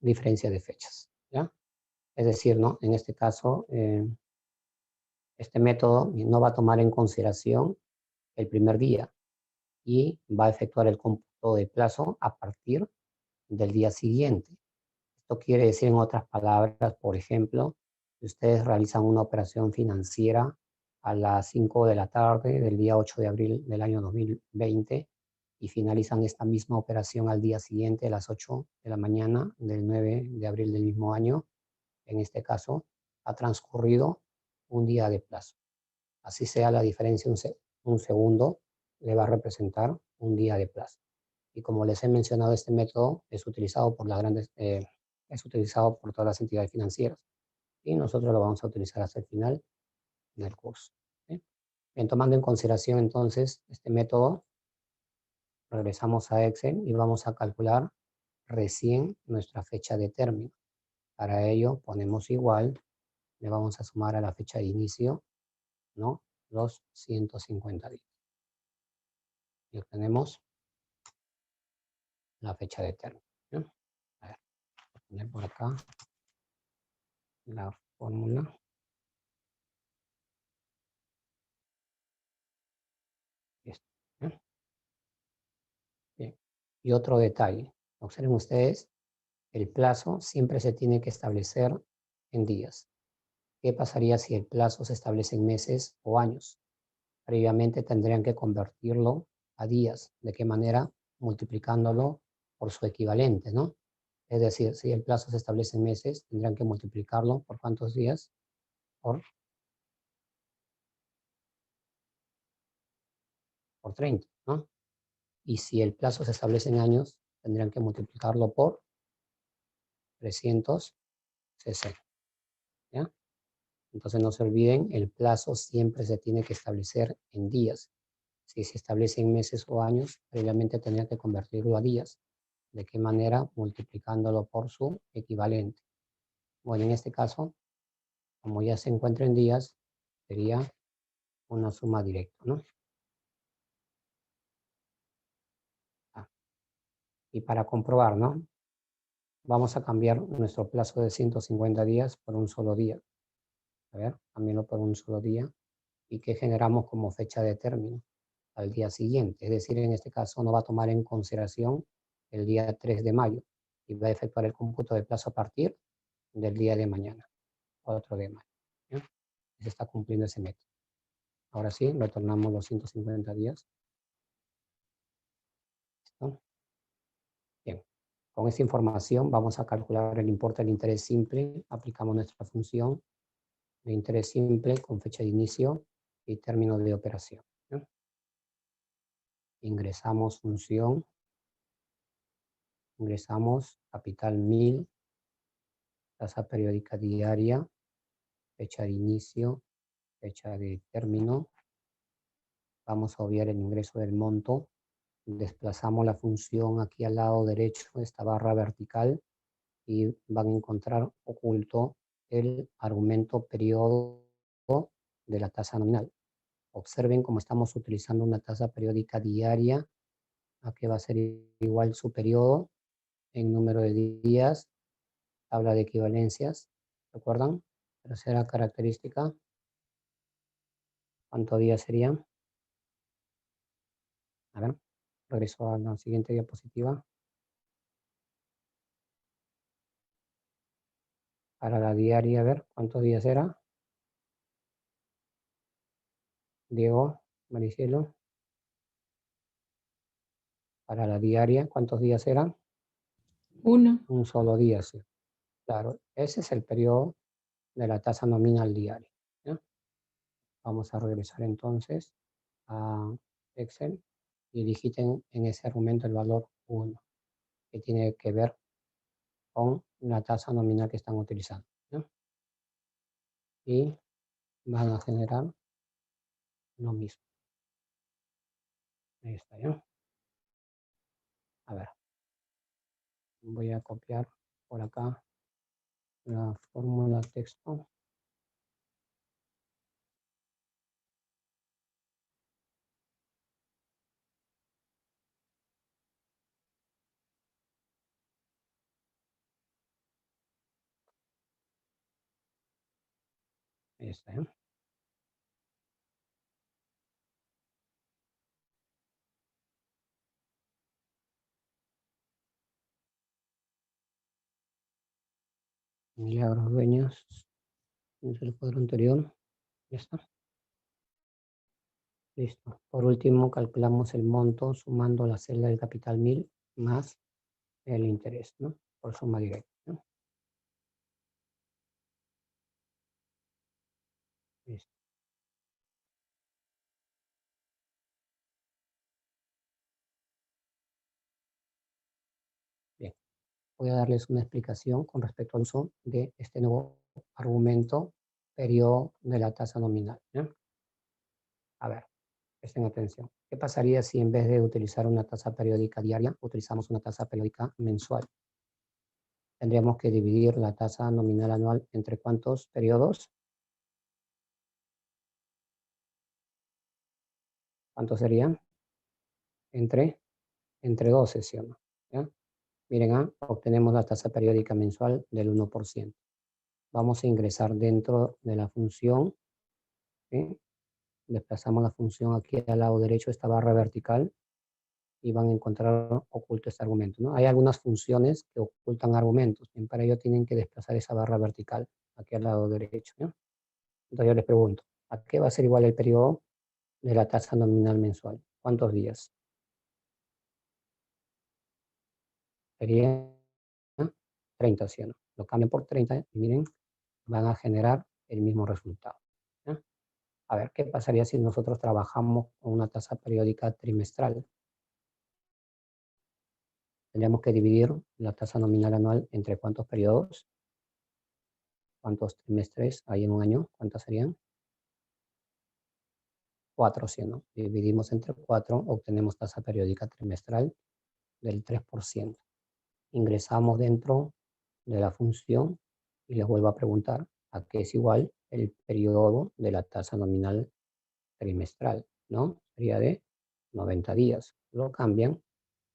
de fechas, ¿ya? Es decir, ¿no? En este caso, este método no va a tomar en consideración el primer día y va a efectuar el cómputo de plazo a partir del día siguiente. Esto quiere decir, en otras palabras, por ejemplo, si ustedes realizan una operación financiera a las 5 de la tarde del día 8 de abril del año 2020 y finalizan esta misma operación al día siguiente a las 8 de la mañana del 9 de abril del mismo año, en este caso, ha transcurrido un día de plazo. Así sea la diferencia, un segundo le va a representar un día de plazo. Y como les he mencionado, este método es utilizado por es utilizado por todas las entidades financieras. Y nosotros lo vamos a utilizar hasta el final del curso. ¿Sí? Bien, tomando en consideración entonces este método, regresamos a Excel y vamos a calcular recién nuestra fecha de término. Para ello ponemos igual, le vamos a sumar a la fecha de inicio, ¿no? Los 150 días. Y obtenemos la fecha de término. ¿Sí? A ver, voy a poner por acá la fórmula. Esto, ¿sí? Bien. Y otro detalle, observen ustedes, el plazo siempre se tiene que establecer en días. ¿Qué pasaría si el plazo se establece en meses o años? Previamente tendrían que convertirlo a días. ¿De qué manera? Multiplicándolo por su equivalente, ¿no? Es decir, si el plazo se establece en meses, tendrán que multiplicarlo por ¿cuántos días? Por por 30, ¿no? Y si el plazo se establece en años, tendrían que multiplicarlo por 360, ¿ya? Entonces no se olviden, el plazo siempre se tiene que establecer en días. Si se establece en meses o años, previamente tendría que convertirlo a días. ¿De qué manera? Multiplicándolo por su equivalente. Bueno, en este caso, como ya se encuentra en días, sería una suma directa, ¿no? Y para comprobar, ¿no? Vamos a cambiar nuestro plazo de 150 días por un solo día. A ver, cambiarlo por un solo día. ¿Y qué generamos como fecha de término? Al día siguiente. Es decir, en este caso no va a tomar en consideración el día 3 de mayo y va a efectuar el cómputo de plazo a partir del día de mañana, 4 de mayo. ¿Ya? Se está cumpliendo ese método. Ahora sí, retornamos los 150 días. ¿Listo? Bien. Con esta información vamos a calcular el importe del interés simple. Aplicamos nuestra función de interés simple con fecha de inicio y término de operación. ¿Ya? Ingresamos función. Ingresamos capital 1000, tasa periódica diaria, fecha de inicio, fecha de término. Vamos a obviar el ingreso del monto. Desplazamos la función aquí al lado derecho, esta barra vertical, y van a encontrar oculto el argumento periodo de la tasa nominal. Observen cómo estamos utilizando una tasa periódica diaria. Aquí va a ser igual su periodo en número de días, tabla de equivalencias, ¿recuerdan? Tercera característica, ¿cuántos días serían? A ver, regreso a la siguiente diapositiva. Para la diaria, a ver, ¿cuántos días era? Diego, Maricielo. Para la diaria, ¿cuántos días eran? 1. Un solo día, sí. Claro, ese es el periodo de la tasa nominal diaria. ¿Ya? Vamos a regresar entonces a Excel y digiten en ese argumento el valor 1, que tiene que ver con la tasa nominal que están utilizando. ¿Ya? Y van a generar lo mismo. Ahí está, ¿ya? A ver. Voy a copiar por acá la fórmula texto. Ahí está, ¿ya? Milagros Dueñas, es el cuadro anterior. Ya está. Listo. Por último, calculamos el monto sumando la celda del capital 1000 más el interés, ¿no? Por suma directa, ¿no? Listo. Bien. Voy a darles una explicación con respecto al uso de este nuevo argumento periodo de la tasa nominal, ¿ya? A ver. Presten atención. ¿Qué pasaría si en vez de utilizar una tasa periódica diaria, utilizamos una tasa periódica mensual? Tendríamos que dividir la tasa nominal anual entre ¿cuántos periodos? ¿Cuántos serían? Entre 12, ¿sí o no? ¿Ya? Miren, obtenemos la tasa periódica mensual del 1%. Vamos a ingresar dentro de la función, ¿sí? Desplazamos la función aquí al lado derecho, esta barra vertical, y van a encontrar oculto este argumento, ¿no? Hay algunas funciones que ocultan argumentos, y para ello tienen que desplazar esa barra vertical aquí al lado derecho, ¿no? Entonces yo les pregunto, ¿a qué va a ser igual el periodo de la tasa nominal mensual? ¿Cuántos días? Sería 30, ¿sí o no? Lo cambian por 30 y miren, van a generar el mismo resultado, ¿ya? A ver, ¿qué pasaría si nosotros trabajamos con una tasa periódica trimestral? Tendríamos que dividir la tasa nominal anual entre ¿cuántos periodos? ¿Cuántos trimestres hay en un año? ¿Cuántos serían? 4, ¿sí, no? Dividimos entre 4, obtenemos tasa periódica trimestral del 3%. Ingresamos dentro de la función y les vuelvo a preguntar a qué es igual el periodo de la tasa nominal trimestral, ¿no? Sería de 90 días. Lo cambian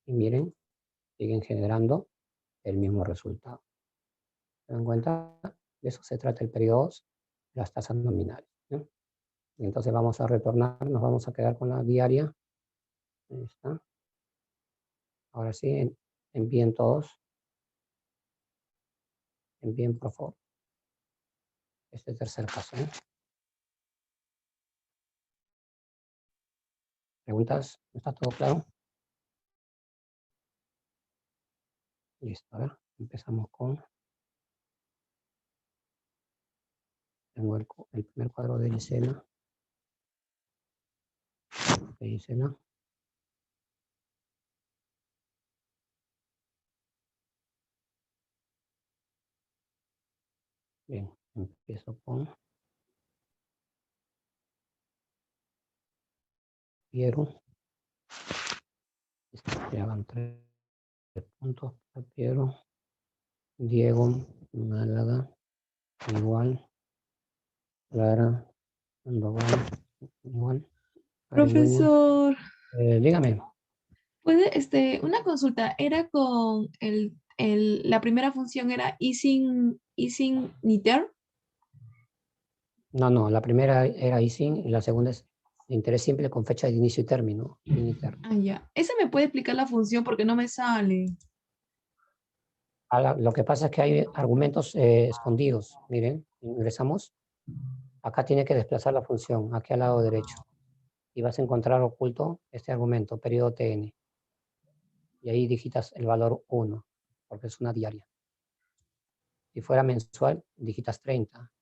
y miren, siguen generando el mismo resultado. ¿Se dan cuenta? De eso se trata el periodo, las tasas nominales, ¿no? Y entonces vamos a retornar, nos vamos a quedar con la diaria. Ahí está. Ahora sí, envíen todos. Envíen, por favor. Este tercer caso, ¿eh? ¿Preguntas? ¿Está todo claro? Listo, a ver, empezamos con... Tengo el primer cuadro de Gisela. De Gisela. Bien, empiezo con Piero. Ya van 3 puntos para Piero. Diego, Málaga, igual. Clara, Sandoval, igual. Karen Núñez. Profesor, Dígame. ¿puede, una consulta, era con la primera función era easing niter? No, la primera era ISIN y la segunda es interés simple con fecha de inicio y término. Initer. Ah, ya. ¿Esa me puede explicar la función porque no me sale? Lo que pasa es que hay argumentos escondidos. Miren, ingresamos. Acá tiene que desplazar la función, aquí al lado derecho. Y vas a encontrar oculto este argumento, periodo TN. Y ahí digitas el valor 1, porque es una diaria. Si fuera mensual, digitas 30.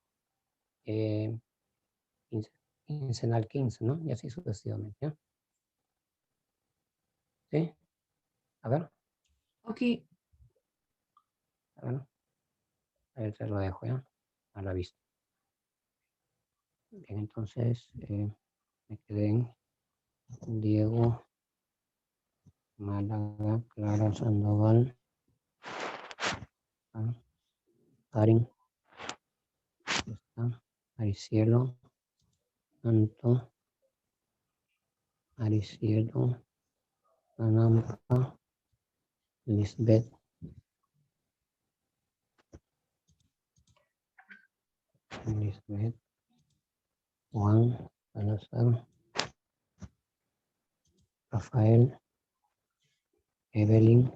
Quincenal 15, ¿no? Y así sucesivamente, ¿ya? ¿Sí? A ver, Ok. ahí te lo dejo, ¿ya? A la vista. Bien, entonces me quedé en Diego, Málaga, Clara, Sandoval, Karin, está, Aricielo, Santo, Aricielo, Anampa, Lisbeth, Juan, Salazar, Rafael, Evelyn,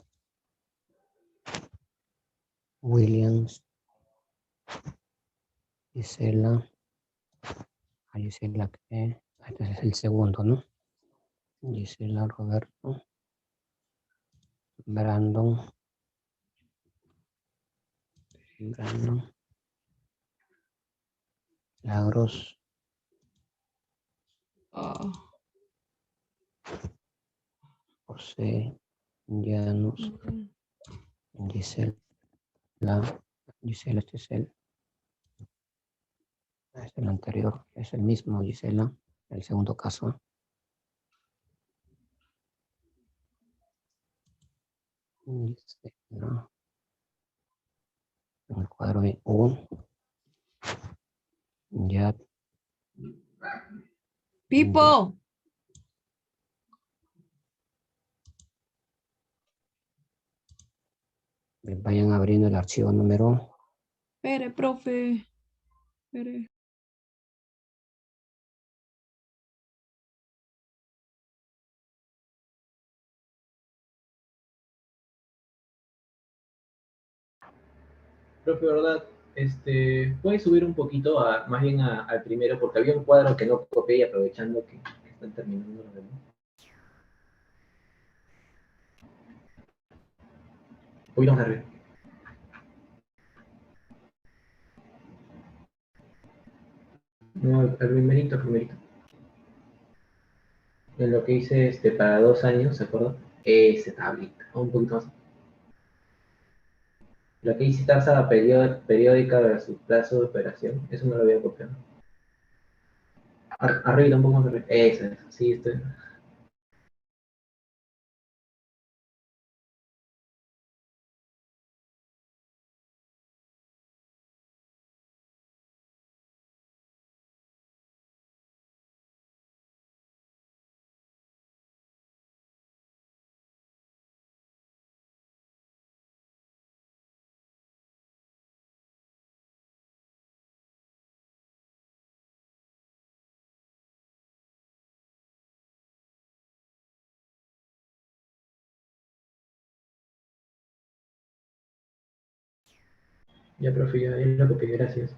Williams, Gisela, Gisela, este es el segundo, ¿no? Gisela, Roberto, Brandon, Lagros, Ah, José, Llanos, mm, Gisela, este es el anterior, es el mismo Gisela, el segundo caso. Gisela, en el cuadro de U, ya. Pipo. Vayan abriendo el archivo número. Espere, profe. Espere. Profe, ¿verdad? ¿Puedes subir un poquito más bien al primero? Porque había un cuadro que no copié y aprovechando que están terminando los demás. Un poquito más arriba. No, el primerito. En lo que hice para 2 años, ¿se acuerdan? Ese tablita, un poquito más. Lo que hice tasa periódica versus plazo de operación, eso no lo voy a copiar. Arriba, un poco más arriba. Eso, sí, estoy. Ya, profe, ya lo copié, gracias.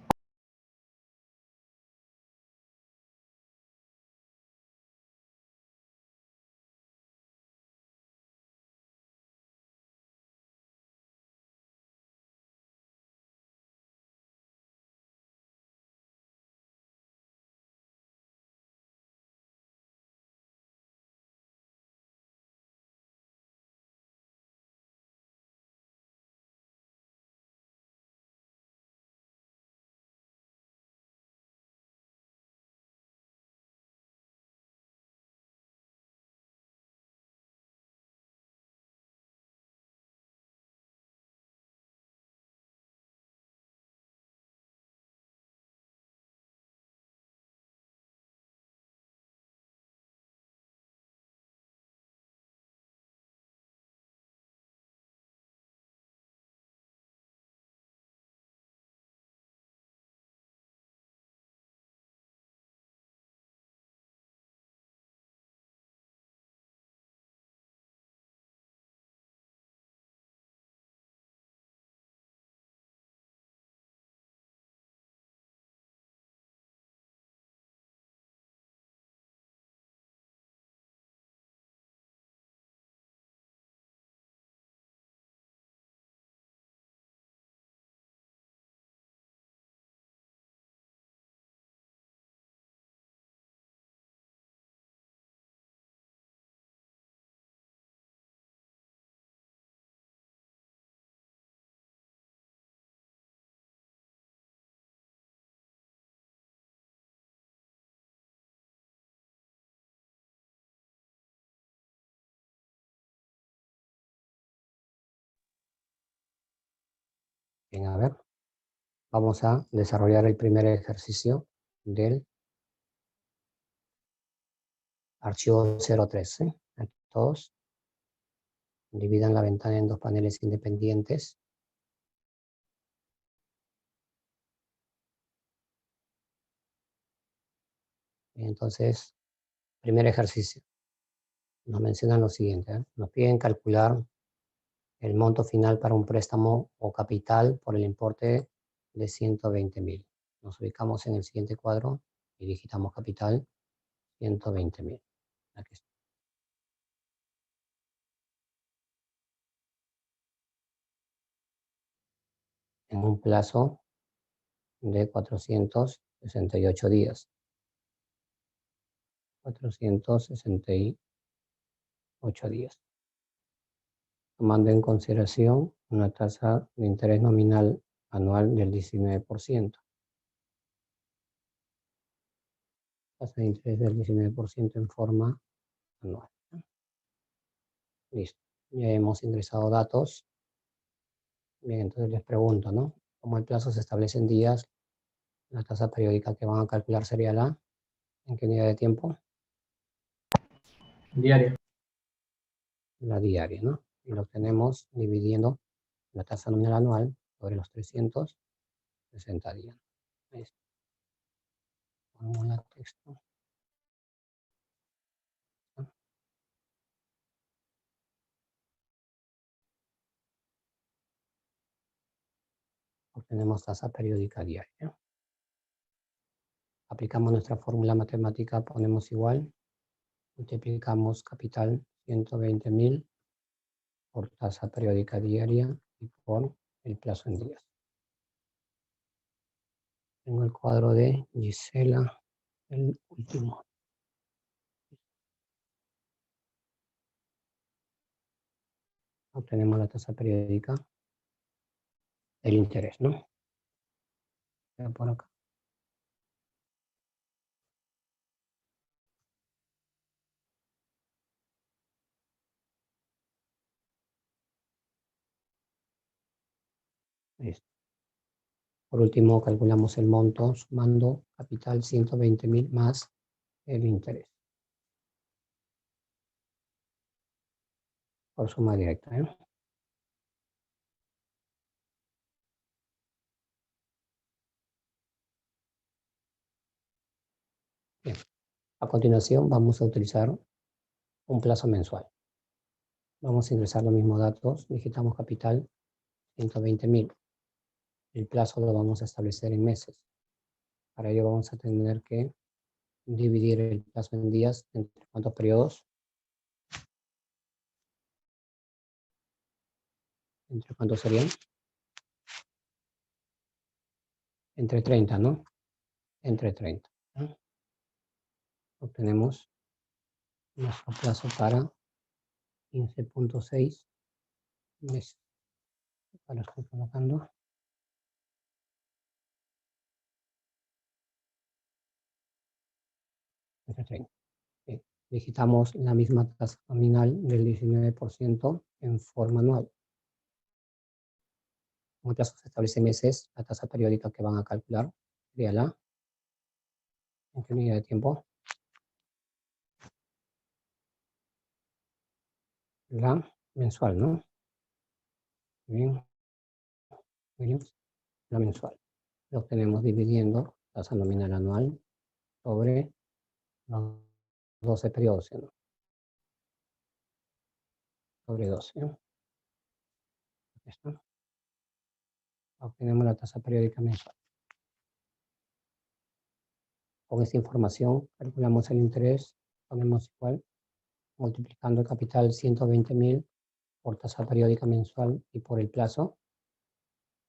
Bien, a ver. Vamos a desarrollar el primer ejercicio del archivo 013. Todos dividan la ventana en dos paneles independientes. Entonces, primer ejercicio. Nos mencionan lo siguiente, ¿eh? Nos piden calcular el monto final para un préstamo o capital por el importe de 120.000. Nos ubicamos en el siguiente cuadro y digitamos capital 120.000. Aquí está. En un plazo de 468 días. 468 días. Tomando en consideración una tasa de interés nominal anual del 19%. Tasa de interés del 19% en forma anual. Listo. Ya hemos ingresado datos. Bien, entonces les pregunto, ¿no? Como el plazo se establece en días, la tasa periódica que van a calcular sería la, ¿en qué unidad de tiempo? Diario. La diaria, ¿no? Y lo tenemos dividiendo la tasa nominal anual sobre los 360 días. Ahí está. Fórmula texto. Obtenemos tasa periódica diaria. Aplicamos nuestra fórmula matemática, ponemos igual, multiplicamos capital 120.000 por tasa periódica diaria y por el plazo en días. Tengo el cuadro de Gisela el último. Obtenemos la tasa periódica del interés, ¿no? Queda por acá. Listo. Por último, calculamos el monto sumando capital 120.000 más el interés. Por suma directa, ¿eh? Bien. A continuación vamos a utilizar un plazo mensual. Vamos a ingresar los mismos datos, digitamos capital 120.000. El plazo lo vamos a establecer en meses. Para ello vamos a tener que dividir el plazo en días entre cuántos periodos. ¿Entre cuántos serían? Entre 30, ¿no? Entre 30. ¿no? Obtenemos nuestro plazo para 15.6 meses. Ahora estoy colocando. Entre 30. Bien. Digitamos la misma tasa nominal del 19% en forma anual. Como el plazo se establece en meses, la tasa periódica que van a calcular sería la, ¿en qué unidad de tiempo? La mensual, ¿no? Bien. La mensual. Lo obtenemos dividiendo tasa nominal anual sobre los 12 periodos, ¿no? Sobre 12. ¿no? Esto. Obtenemos la tasa periódica mensual. Con esta información calculamos el interés, ponemos igual, multiplicando el capital 120.000 por tasa periódica mensual y por el plazo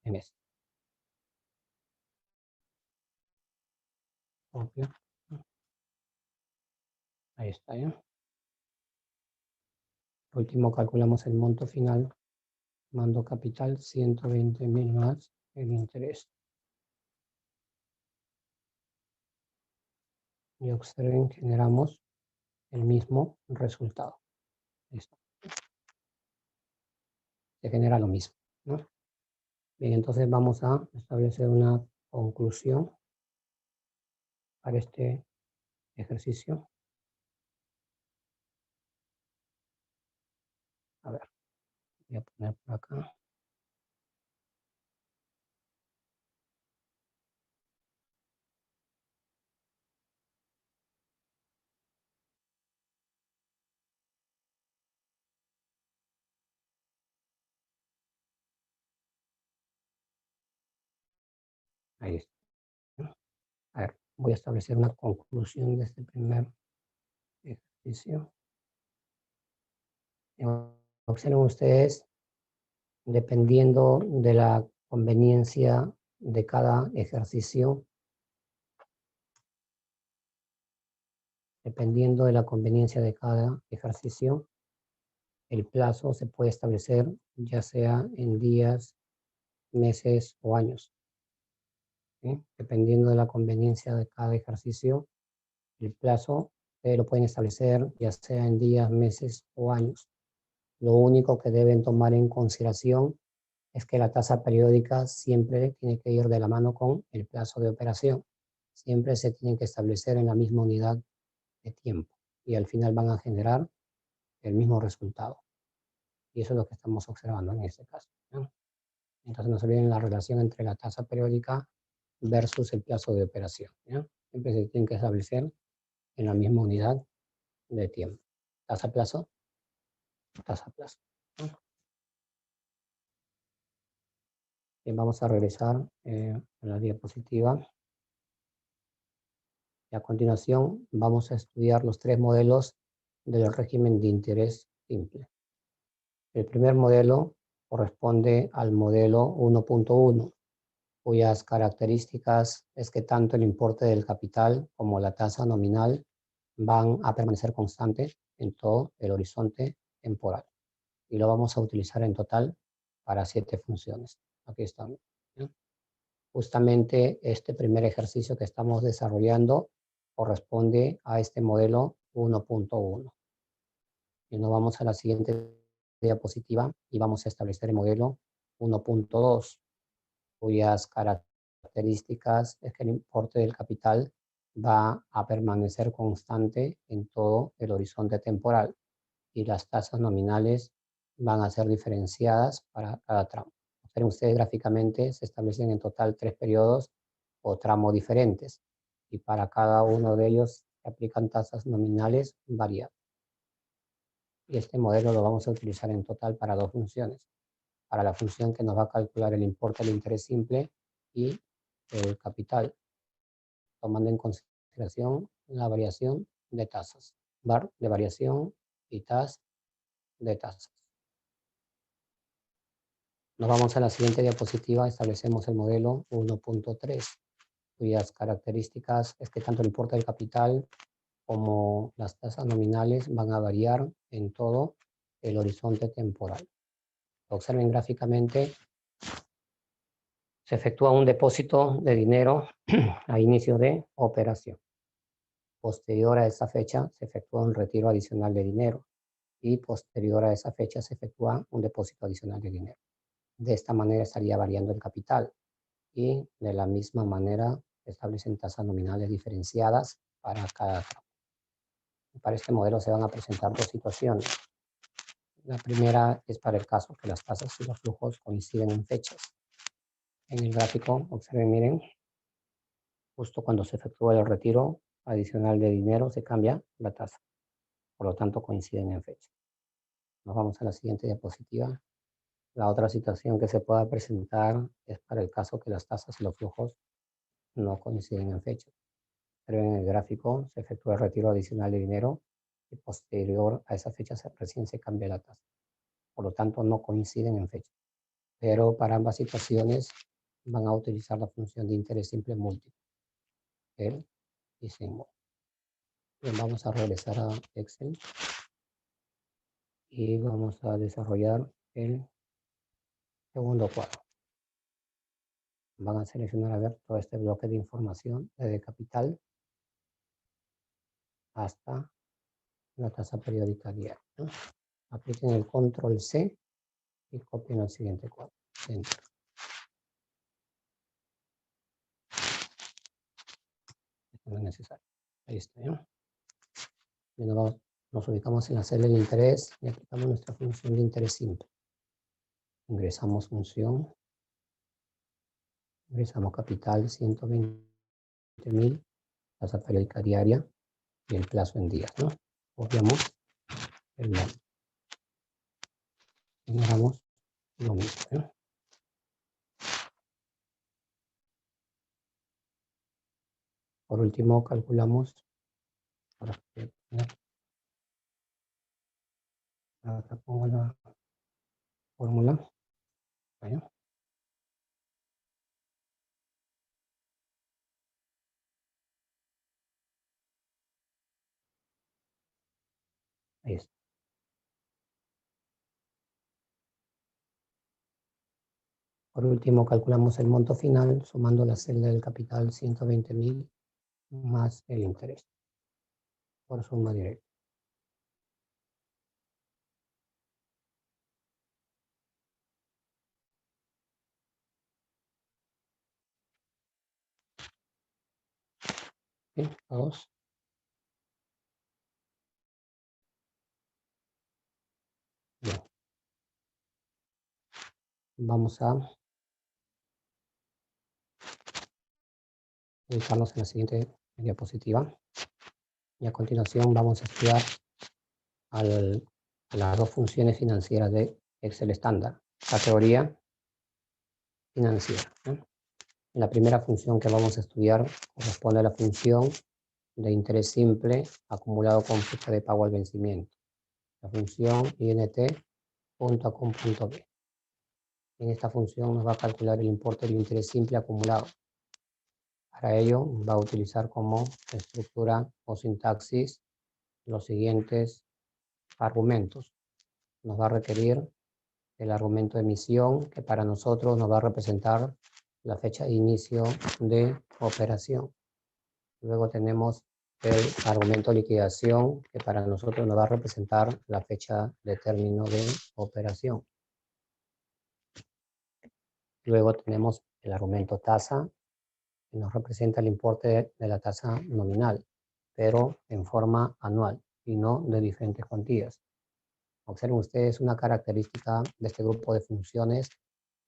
en mes. Obvio. Ahí está, ¿ya? Por último calculamos el monto final, mando capital 120.000 más el interés. Y observen, generamos el mismo resultado. Listo. Se genera lo mismo, ¿no? Bien, entonces vamos a establecer una conclusión para este ejercicio. A ver, voy a poner por acá. Ahí está. A ver, voy a establecer una conclusión de este primer ejercicio. Observen ustedes, dependiendo de la conveniencia de cada ejercicio, el plazo se puede establecer ya sea en días, meses o años. ¿Sí? Dependiendo de la conveniencia de cada ejercicio, el plazo lo pueden establecer ya sea en días, meses o años. Lo único que deben tomar en consideración es que la tasa periódica siempre tiene que ir de la mano con el plazo de operación. Siempre se tienen que establecer en la misma unidad de tiempo y al final van a generar el mismo resultado. Y eso es lo que estamos observando en este caso, ¿no? Entonces no se olviden la relación entre la tasa periódica versus el plazo de operación, ¿no? Siempre se tienen que establecer en la misma unidad de tiempo. Tasa plazo, tasa plazo. ¿no? Bien, vamos a regresar a la diapositiva. Y a continuación vamos a estudiar los tres modelos del régimen de interés simple. El primer modelo corresponde al modelo 1.1 cuyas características es que tanto el importe del capital como la tasa nominal van a permanecer constantes en todo el horizonte temporal. Y lo vamos a utilizar en total para 7 funciones. Aquí están. ¿Sí? Justamente este primer ejercicio que estamos desarrollando corresponde a este modelo 1.1. Y nos vamos a la siguiente diapositiva y vamos a establecer el modelo 1.2, cuyas características es que el importe del capital va a permanecer constante en todo el horizonte temporal y las tasas nominales van a ser diferenciadas para cada tramo. Observen ustedes gráficamente, se establecen en total 3 periodos o tramos diferentes y para cada uno de ellos se aplican tasas nominales variables. Y este modelo lo vamos a utilizar en total para 2 funciones. Para la función que nos va a calcular el importe del interés simple y el capital, tomando en consideración la variación de tasas, var de variación y tas de tasas. Nos vamos a la siguiente diapositiva, establecemos el modelo 1.3, cuyas características es que tanto el importe del capital como las tasas nominales van a variar en todo el horizonte temporal. Observen gráficamente, se efectúa un depósito de dinero a inicio de operación. Posterior a esa fecha se efectúa un retiro adicional de dinero y posterior a esa fecha se efectúa un depósito adicional de dinero. De esta manera estaría variando el capital y de la misma manera se establecen tasas nominales diferenciadas para cada tramo. Para este modelo se van a presentar 2 situaciones. La primera es para el caso que las tasas y los flujos coinciden en fechas. En el gráfico, observen, miren, justo cuando se efectúa el retiro adicional de dinero se cambia la tasa. Por lo tanto, coinciden en fecha. Nos vamos a la siguiente diapositiva. La otra situación que se pueda presentar es para el caso que las tasas y los flujos no coinciden en fecha. Pero en el gráfico se efectúa el retiro adicional de dinero y posterior a esa fecha recién se cambia la tasa. Por lo tanto, no coinciden en fecha. Pero para ambas situaciones van a utilizar la función de interés simple múltiple, el y símbolo. Bien, vamos a regresar a Excel y vamos a desarrollar el segundo cuadro. Van a seleccionar a ver todo este bloque de información desde capital hasta la tasa periódica diaria, ¿no? Apliquen el control C y copien el siguiente cuadro. Enter. Esto no es necesario. Ahí está, ¿no? Y nos ubicamos en la celda de interés y aplicamos nuestra función de interés simple. Ingresamos función. Ingresamos capital 120.000, tasa periódica diaria y el plazo en días, ¿no? Copiamos el monto. Generamos lo mismo, ¿no? Por último, calculamos, acá pongo la fórmula. ¿Vale? Ahí está. Por último, calculamos el monto final sumando la celda del capital 120.000 más el interés por suma directa. ¿Sí? ¿Todos? Bien. Vamos a ubicarnos en la siguiente diapositiva. Y a continuación vamos a estudiar las 2 funciones financieras de Excel estándar. Categoría financiera, ¿no? La primera función que vamos a estudiar corresponde a la función de interés simple acumulado con fecha de pago al vencimiento. La función int.a.com.b. En esta función nos va a calcular el importe del interés simple acumulado. Para ello va a utilizar como estructura o sintaxis los siguientes argumentos. Nos va a requerir el argumento de emisión, que para nosotros nos va a representar la fecha de inicio de operación. Luego tenemos el argumento de liquidación, que para nosotros nos va a representar la fecha de término de operación. Luego tenemos el argumento tasa, que nos representa el importe de la tasa nominal, pero en forma anual y no de diferentes cuantías. Observen ustedes, una característica de este grupo de funciones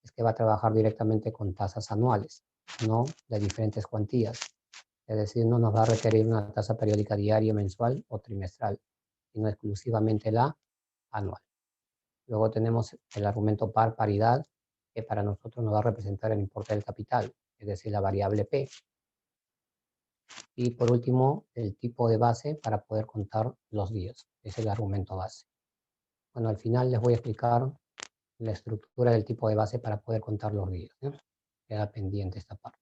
es que va a trabajar directamente con tasas anuales, no de diferentes cuantías. Es decir, no nos va a requerir una tasa periódica diaria, mensual o trimestral, sino exclusivamente la anual. Luego tenemos el argumento par paridad, que para nosotros nos va a representar el importe del capital, es decir, la variable P. Y por último, el tipo de base para poder contar los días. Es el argumento base. Bueno, al final les voy a explicar la estructura del tipo de base para poder contar los días, ¿no? Queda pendiente esta parte.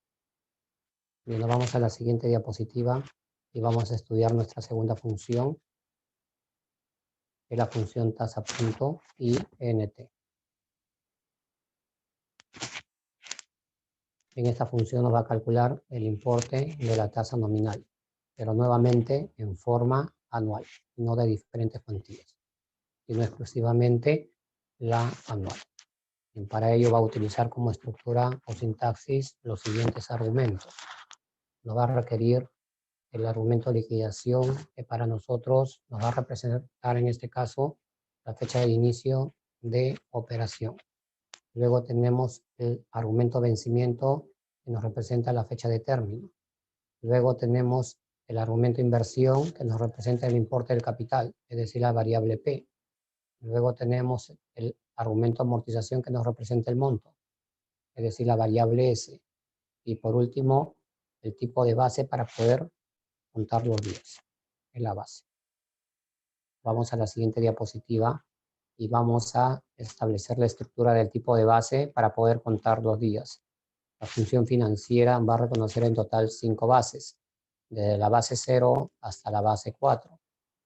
Bien, nos vamos a la siguiente diapositiva y vamos a estudiar nuestra segunda función, que es la función tasa.int. En esta función nos va a calcular el importe de la tasa nominal, pero nuevamente en forma anual, no de diferentes cuantías, sino exclusivamente la anual. Y para ello va a utilizar como estructura o sintaxis los siguientes argumentos. Nos va a requerir el argumento de liquidación, que para nosotros nos va a representar en este caso la fecha de inicio de operación. Luego tenemos el argumento vencimiento, que nos representa la fecha de término. Luego tenemos el argumento inversión, que nos representa el importe del capital, es decir, la variable P. Luego tenemos el argumento amortización, que nos representa el monto, es decir, la variable S. Y por último, el tipo de base para poder contar los días, en la base. Vamos a la siguiente diapositiva y vamos a establecer la estructura del tipo de base para poder contar los días. La función financiera va a reconocer en total 5 bases, desde la base 0 hasta la base 4,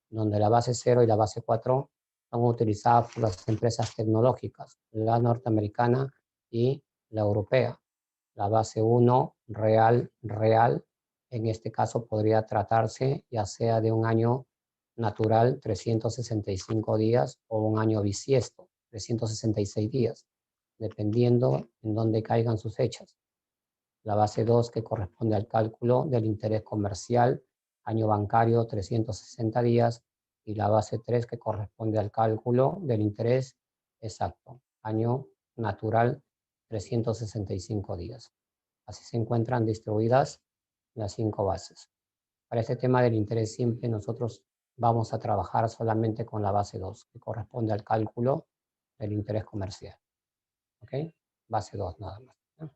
donde la base 0 y la base 4 son utilizadas por las empresas tecnológicas, la norteamericana y la europea. La base 1, real, en este caso podría tratarse ya sea de un año natural, 365 días, o un año bisiesto, 366 días, dependiendo en dónde caigan sus fechas. La base 2, que corresponde al cálculo del interés comercial, año bancario, 360 días, y la base 3, que corresponde al cálculo del interés exacto, año natural, 365 días. Así se encuentran distribuidas las 5 bases. Para este tema del interés simple, nosotros vamos a trabajar solamente con la base 2, que corresponde al cálculo del interés comercial. ¿Ok? Base 2 nada más, ¿no?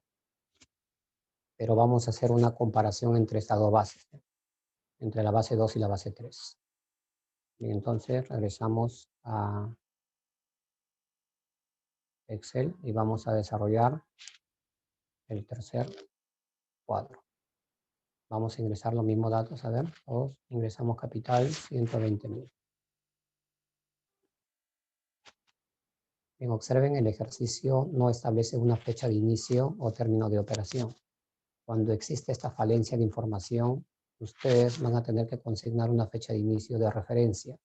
Pero vamos a hacer una comparación entre estas dos bases, ¿no? Entre la base 2 y la base 3. Bien, entonces regresamos a Excel y vamos a desarrollar el tercer cuadro. Vamos a ingresar los mismos datos, a ver, todos ingresamos capital 120.000. Bien, observen, el ejercicio no establece una fecha de inicio o término de operación. Cuando existe esta falencia de información, ustedes van a tener que consignar una fecha de inicio de referencia,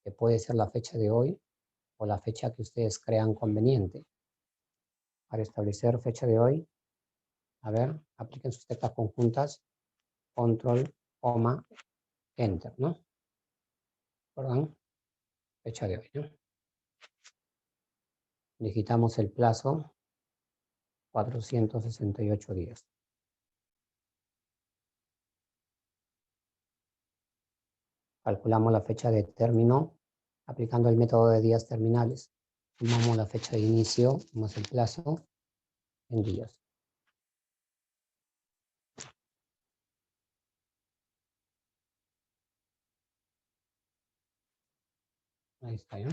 que puede ser la fecha de hoy o la fecha que ustedes crean conveniente. Para establecer fecha de hoy, a ver, apliquen sus teclas conjuntas, control, coma, enter, ¿no? ¿Recuerdan? Fecha de hoy, ¿no? Digitamos el plazo, 468 días. Calculamos la fecha de término aplicando el método de días terminales. Sumamos la fecha de inicio más el plazo en días. Ahí está, ¿ya?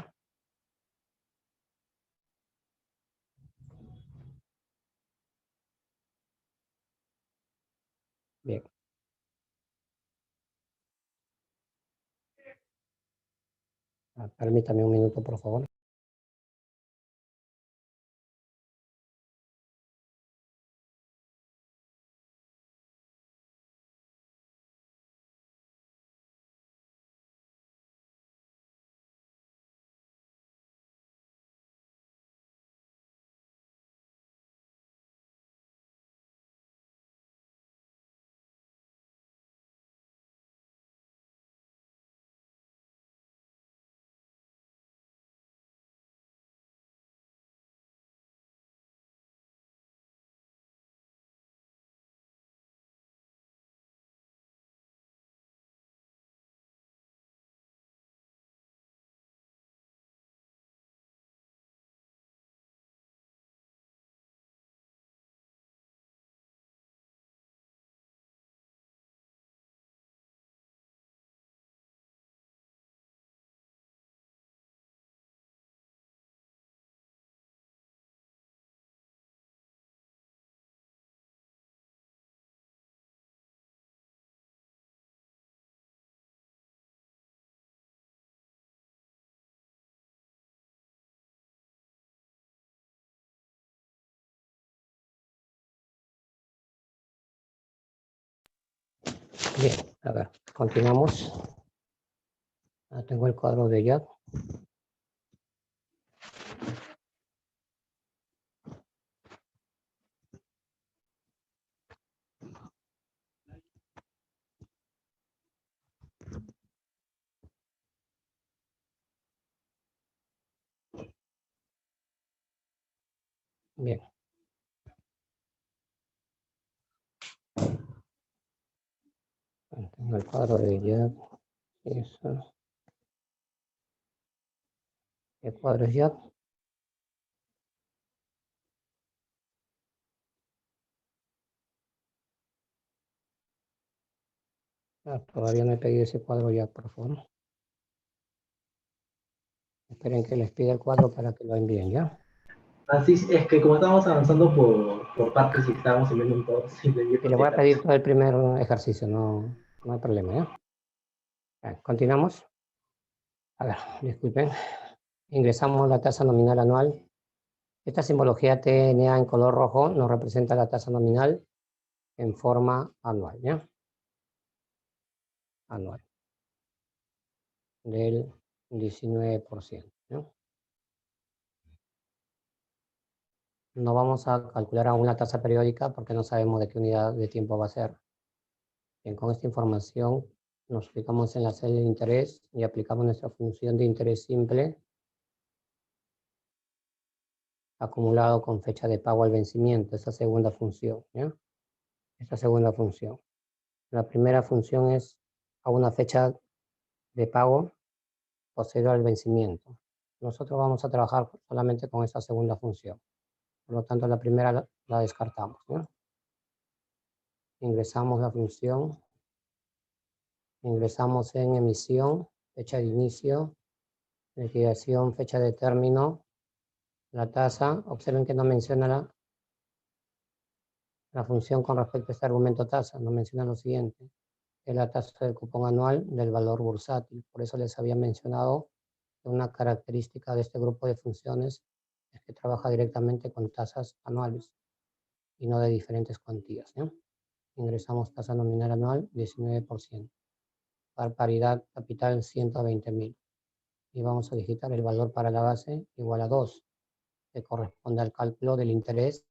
Bien. Permítame un minuto, por favor. Bien, a ver, continuamos. Tengo el cuadro de Jack. Bien. Tengo el cuadro de Jack. Eso. ¿Qué cuadro es Jack? Todavía no he pedido ese cuadro ya, por favor. Esperen que les pida el cuadro para que lo envíen, ¿ya? Así es que como estábamos avanzando por partes y estábamos enviando un todo, Y le voy a pedir todo el primer ejercicio, no hay problema, ¿ya? Continuamos. A ver, disculpen. Ingresamos la tasa nominal anual. Esta simbología TNA en color rojo nos representa la tasa nominal en forma anual, ¿ya? Anual. Del 19%, ¿no? No vamos a calcular aún la tasa periódica porque no sabemos de qué unidad de tiempo va a ser. Bien, con esta información nos ubicamos en la celda de interés y aplicamos nuestra función de interés simple acumulado con fecha de pago al vencimiento, esa segunda función, ¿ya? Esta segunda función. La primera función es a una fecha de pago posterior al vencimiento. Nosotros vamos a trabajar solamente con esa segunda función. Por lo tanto, la primera la descartamos, ¿ya? Ingresamos la función, ingresamos en emisión, fecha de inicio, liquidación, fecha de término, la tasa. Observen que no menciona la función con respecto a este argumento tasa, no menciona lo siguiente, que es la tasa del cupón anual del valor bursátil. Por eso les había mencionado que una característica de este grupo de funciones es que trabaja directamente con tasas anuales y no de diferentes cuantías, ¿ya? Ingresamos tasa nominal anual 19%. Par paridad capital 120.000. Y vamos a digitar el valor para la base igual a 2, que corresponde al cálculo del interés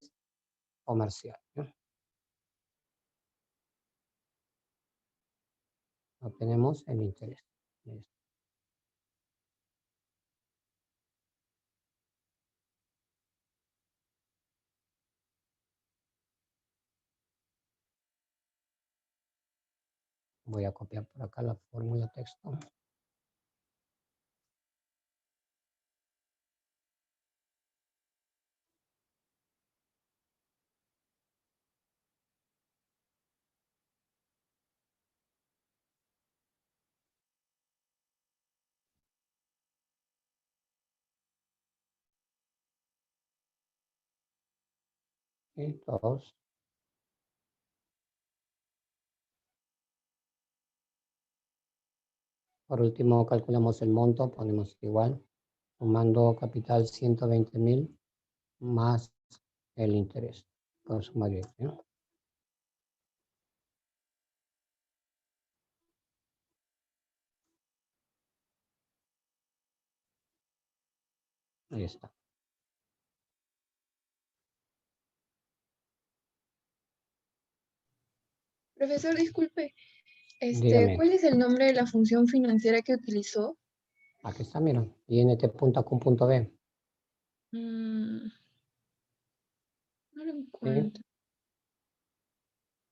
comercial, ¿no? Obtenemos el interés. Voy a copiar por acá la fórmula texto. Y 2 Por último, calculamos el monto, ponemos igual, sumando capital 120.000 más el interés. Con suma directa, ¿no? Ahí está. Profesor, disculpe, Dígame. ¿cuál es el nombre de la función financiera que utilizó? Aquí está, mira. INT.com.b. Mm, no lo ¿Sí? encuentro.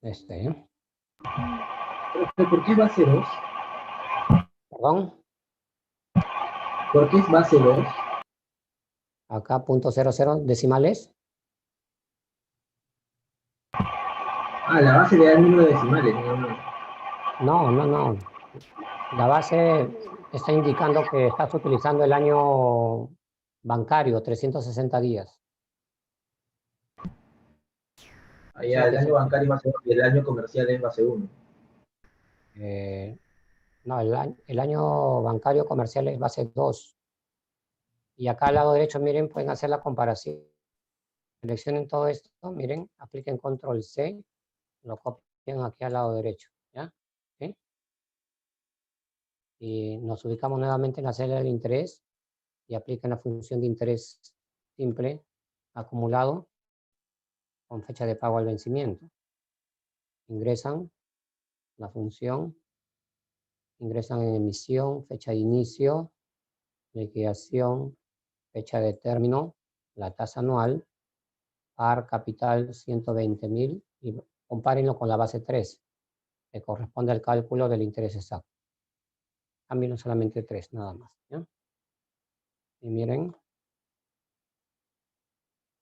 ¿Eh? Profe, ¿por qué es base 2? Perdón. ¿Por qué es base 2? Acá .00 decimales. Ah, la base le da el número de decimales, no. No. La base está indicando que estás utilizando el año bancario, 360 días. Allá el año bancario es base 2 y el año comercial es base 1. No, el año bancario comercial es base 2. Y acá al lado derecho, miren, pueden hacer la comparación. Seleccionen todo esto, miren, apliquen control C, lo copian aquí al lado derecho, ¿ya? ¿Sí? Y nos ubicamos nuevamente en la celda del interés y aplican la función de interés simple acumulado con fecha de pago al vencimiento. Ingresan la función, ingresan en emisión, fecha de inicio, liquidación, fecha de término, la tasa anual, par capital 120.000 y compárenlo con la base 3, que corresponde al cálculo del interés exacto. Cambien solamente 3, nada más, ¿ya? Y miren,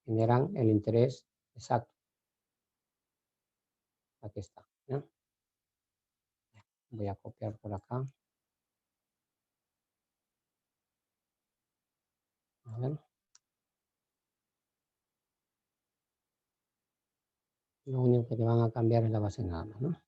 generan el interés exacto. Aquí está, ¿ya? Voy a copiar por acá. A ver. Lo único que le van a cambiar es la base nada más, ¿no?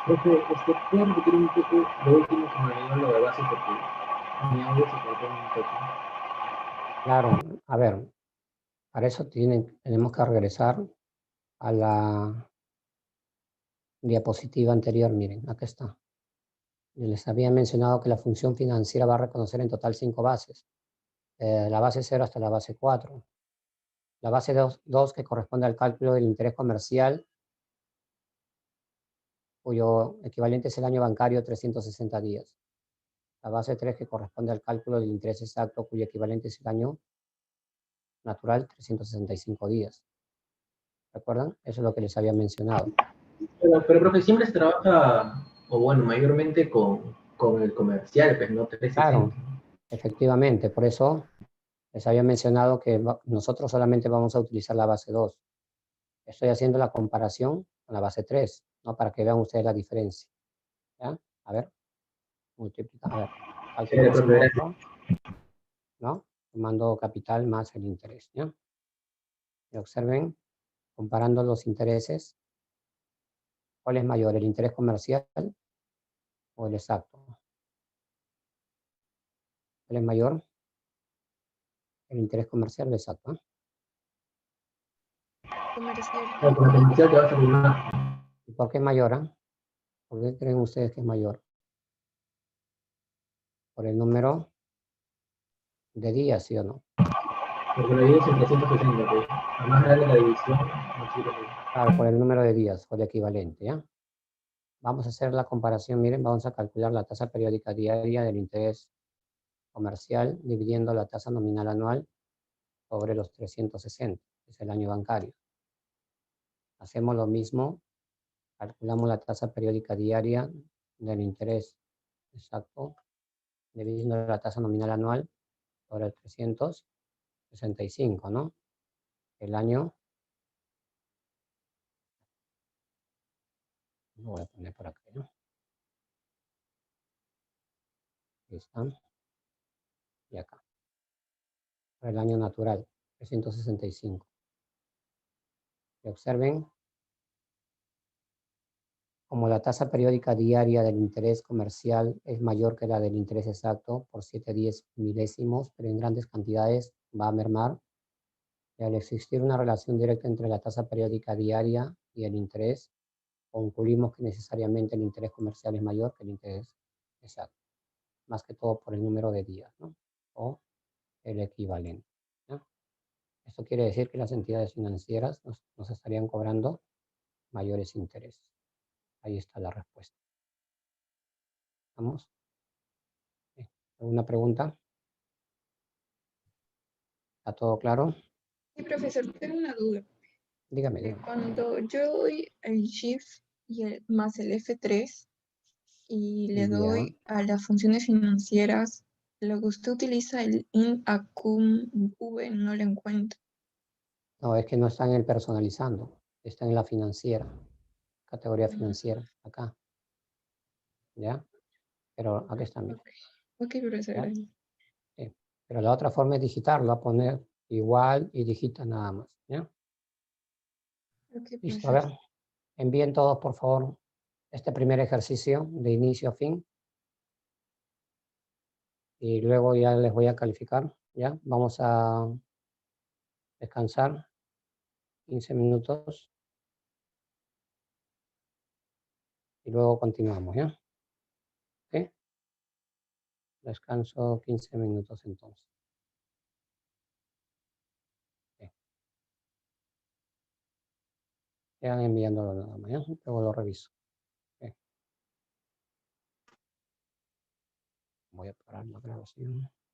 Profe, ¿puedo repetir un poco lo último que me dio lo de base porque mi audio se cortó un poco? Claro, a ver, para eso tenemos que regresar a la diapositiva anterior, miren, acá está. Les había mencionado que la función financiera va a reconocer en total 5 bases. La base 0 hasta la base 4. La base 2 que corresponde al cálculo del interés comercial, cuyo equivalente es el año bancario 360 días. La base 3 que corresponde al cálculo del interés exacto, cuyo equivalente es el año natural 365 días. ¿Recuerdan? Eso es lo que les había mencionado. Pero profe, siempre se trabaja, o bueno, mayormente con el comercial, pues no 360. Claro, efectivamente, por eso les había mencionado que nosotros solamente vamos a utilizar la base 2. Estoy haciendo la comparación con la base 3, ¿no? Para que vean ustedes la diferencia. ¿Ya? A ver, multiplica, a ver, calculemos el monto, ¿no? Tomando capital más el interés, ¿ya? Y observen, comparando los intereses, ¿cuál es mayor, el interés comercial o el exacto? ¿Cuál es mayor? El interés comercial o exacto, ¿eh? Comercial. Con la comercial te vas a salir más. ¿Y por qué es mayor? ¿Por qué creen ustedes que es mayor? ¿Por el número de días, sí o no? Porque la divides en 360, pues. A más grande la división, más chico es. Claro, por el número de días o el equivalente, ¿ya? Vamos a hacer la comparación, miren, vamos a calcular la tasa periódica diaria del interés comercial dividiendo la tasa nominal anual sobre los 360, que es el año bancario. Hacemos lo mismo, calculamos la tasa periódica diaria del interés exacto, dividiendo la tasa nominal anual sobre el 365, ¿no? El año, lo voy a poner por aquí, ¿no? Ahí está. Y acá. El año natural. 365. Y observen, como la tasa periódica diaria del interés comercial es mayor que la del interés exacto por 7/10 milésimos, pero en grandes cantidades va a mermar. Y al existir una relación directa entre la tasa periódica diaria y el interés, concluimos que necesariamente el interés comercial es mayor que el interés exacto, más que todo por el número de días, ¿no? O el equivalente, ¿no? Esto quiere decir que las entidades financieras nos estarían cobrando mayores intereses. Ahí está la respuesta. ¿Vamos? ¿Alguna pregunta? ¿Está todo claro? Sí, profesor, tengo una duda. Dígame, dígame. Cuando yo doy el shift más el F3 y le Ya. doy a las funciones financieras, lo que usted utiliza, el in acum v, no lo encuentro. No, es que no está en el personalizando, está en la financiera, categoría financiera, acá. ¿Ya? Pero aquí está, mira. Ok, profesor, ¿Ya? gracias. Sí. Pero la otra forma es digitarlo, a poner igual y digita nada más. ¿Ya? Ok, Listo, a profesor. ver. Envíen todos, por favor, este primer ejercicio de inicio a fin. Y luego ya les voy a calificar. ¿Ya? Vamos a descansar 15 minutos. Y luego continuamos, ¿ya? ¿Ok? Descanso 15 minutos entonces. Ok. Quedan enviándolo nada más, ¿ya? Luego lo reviso. Ok. Voy a parar la grabación.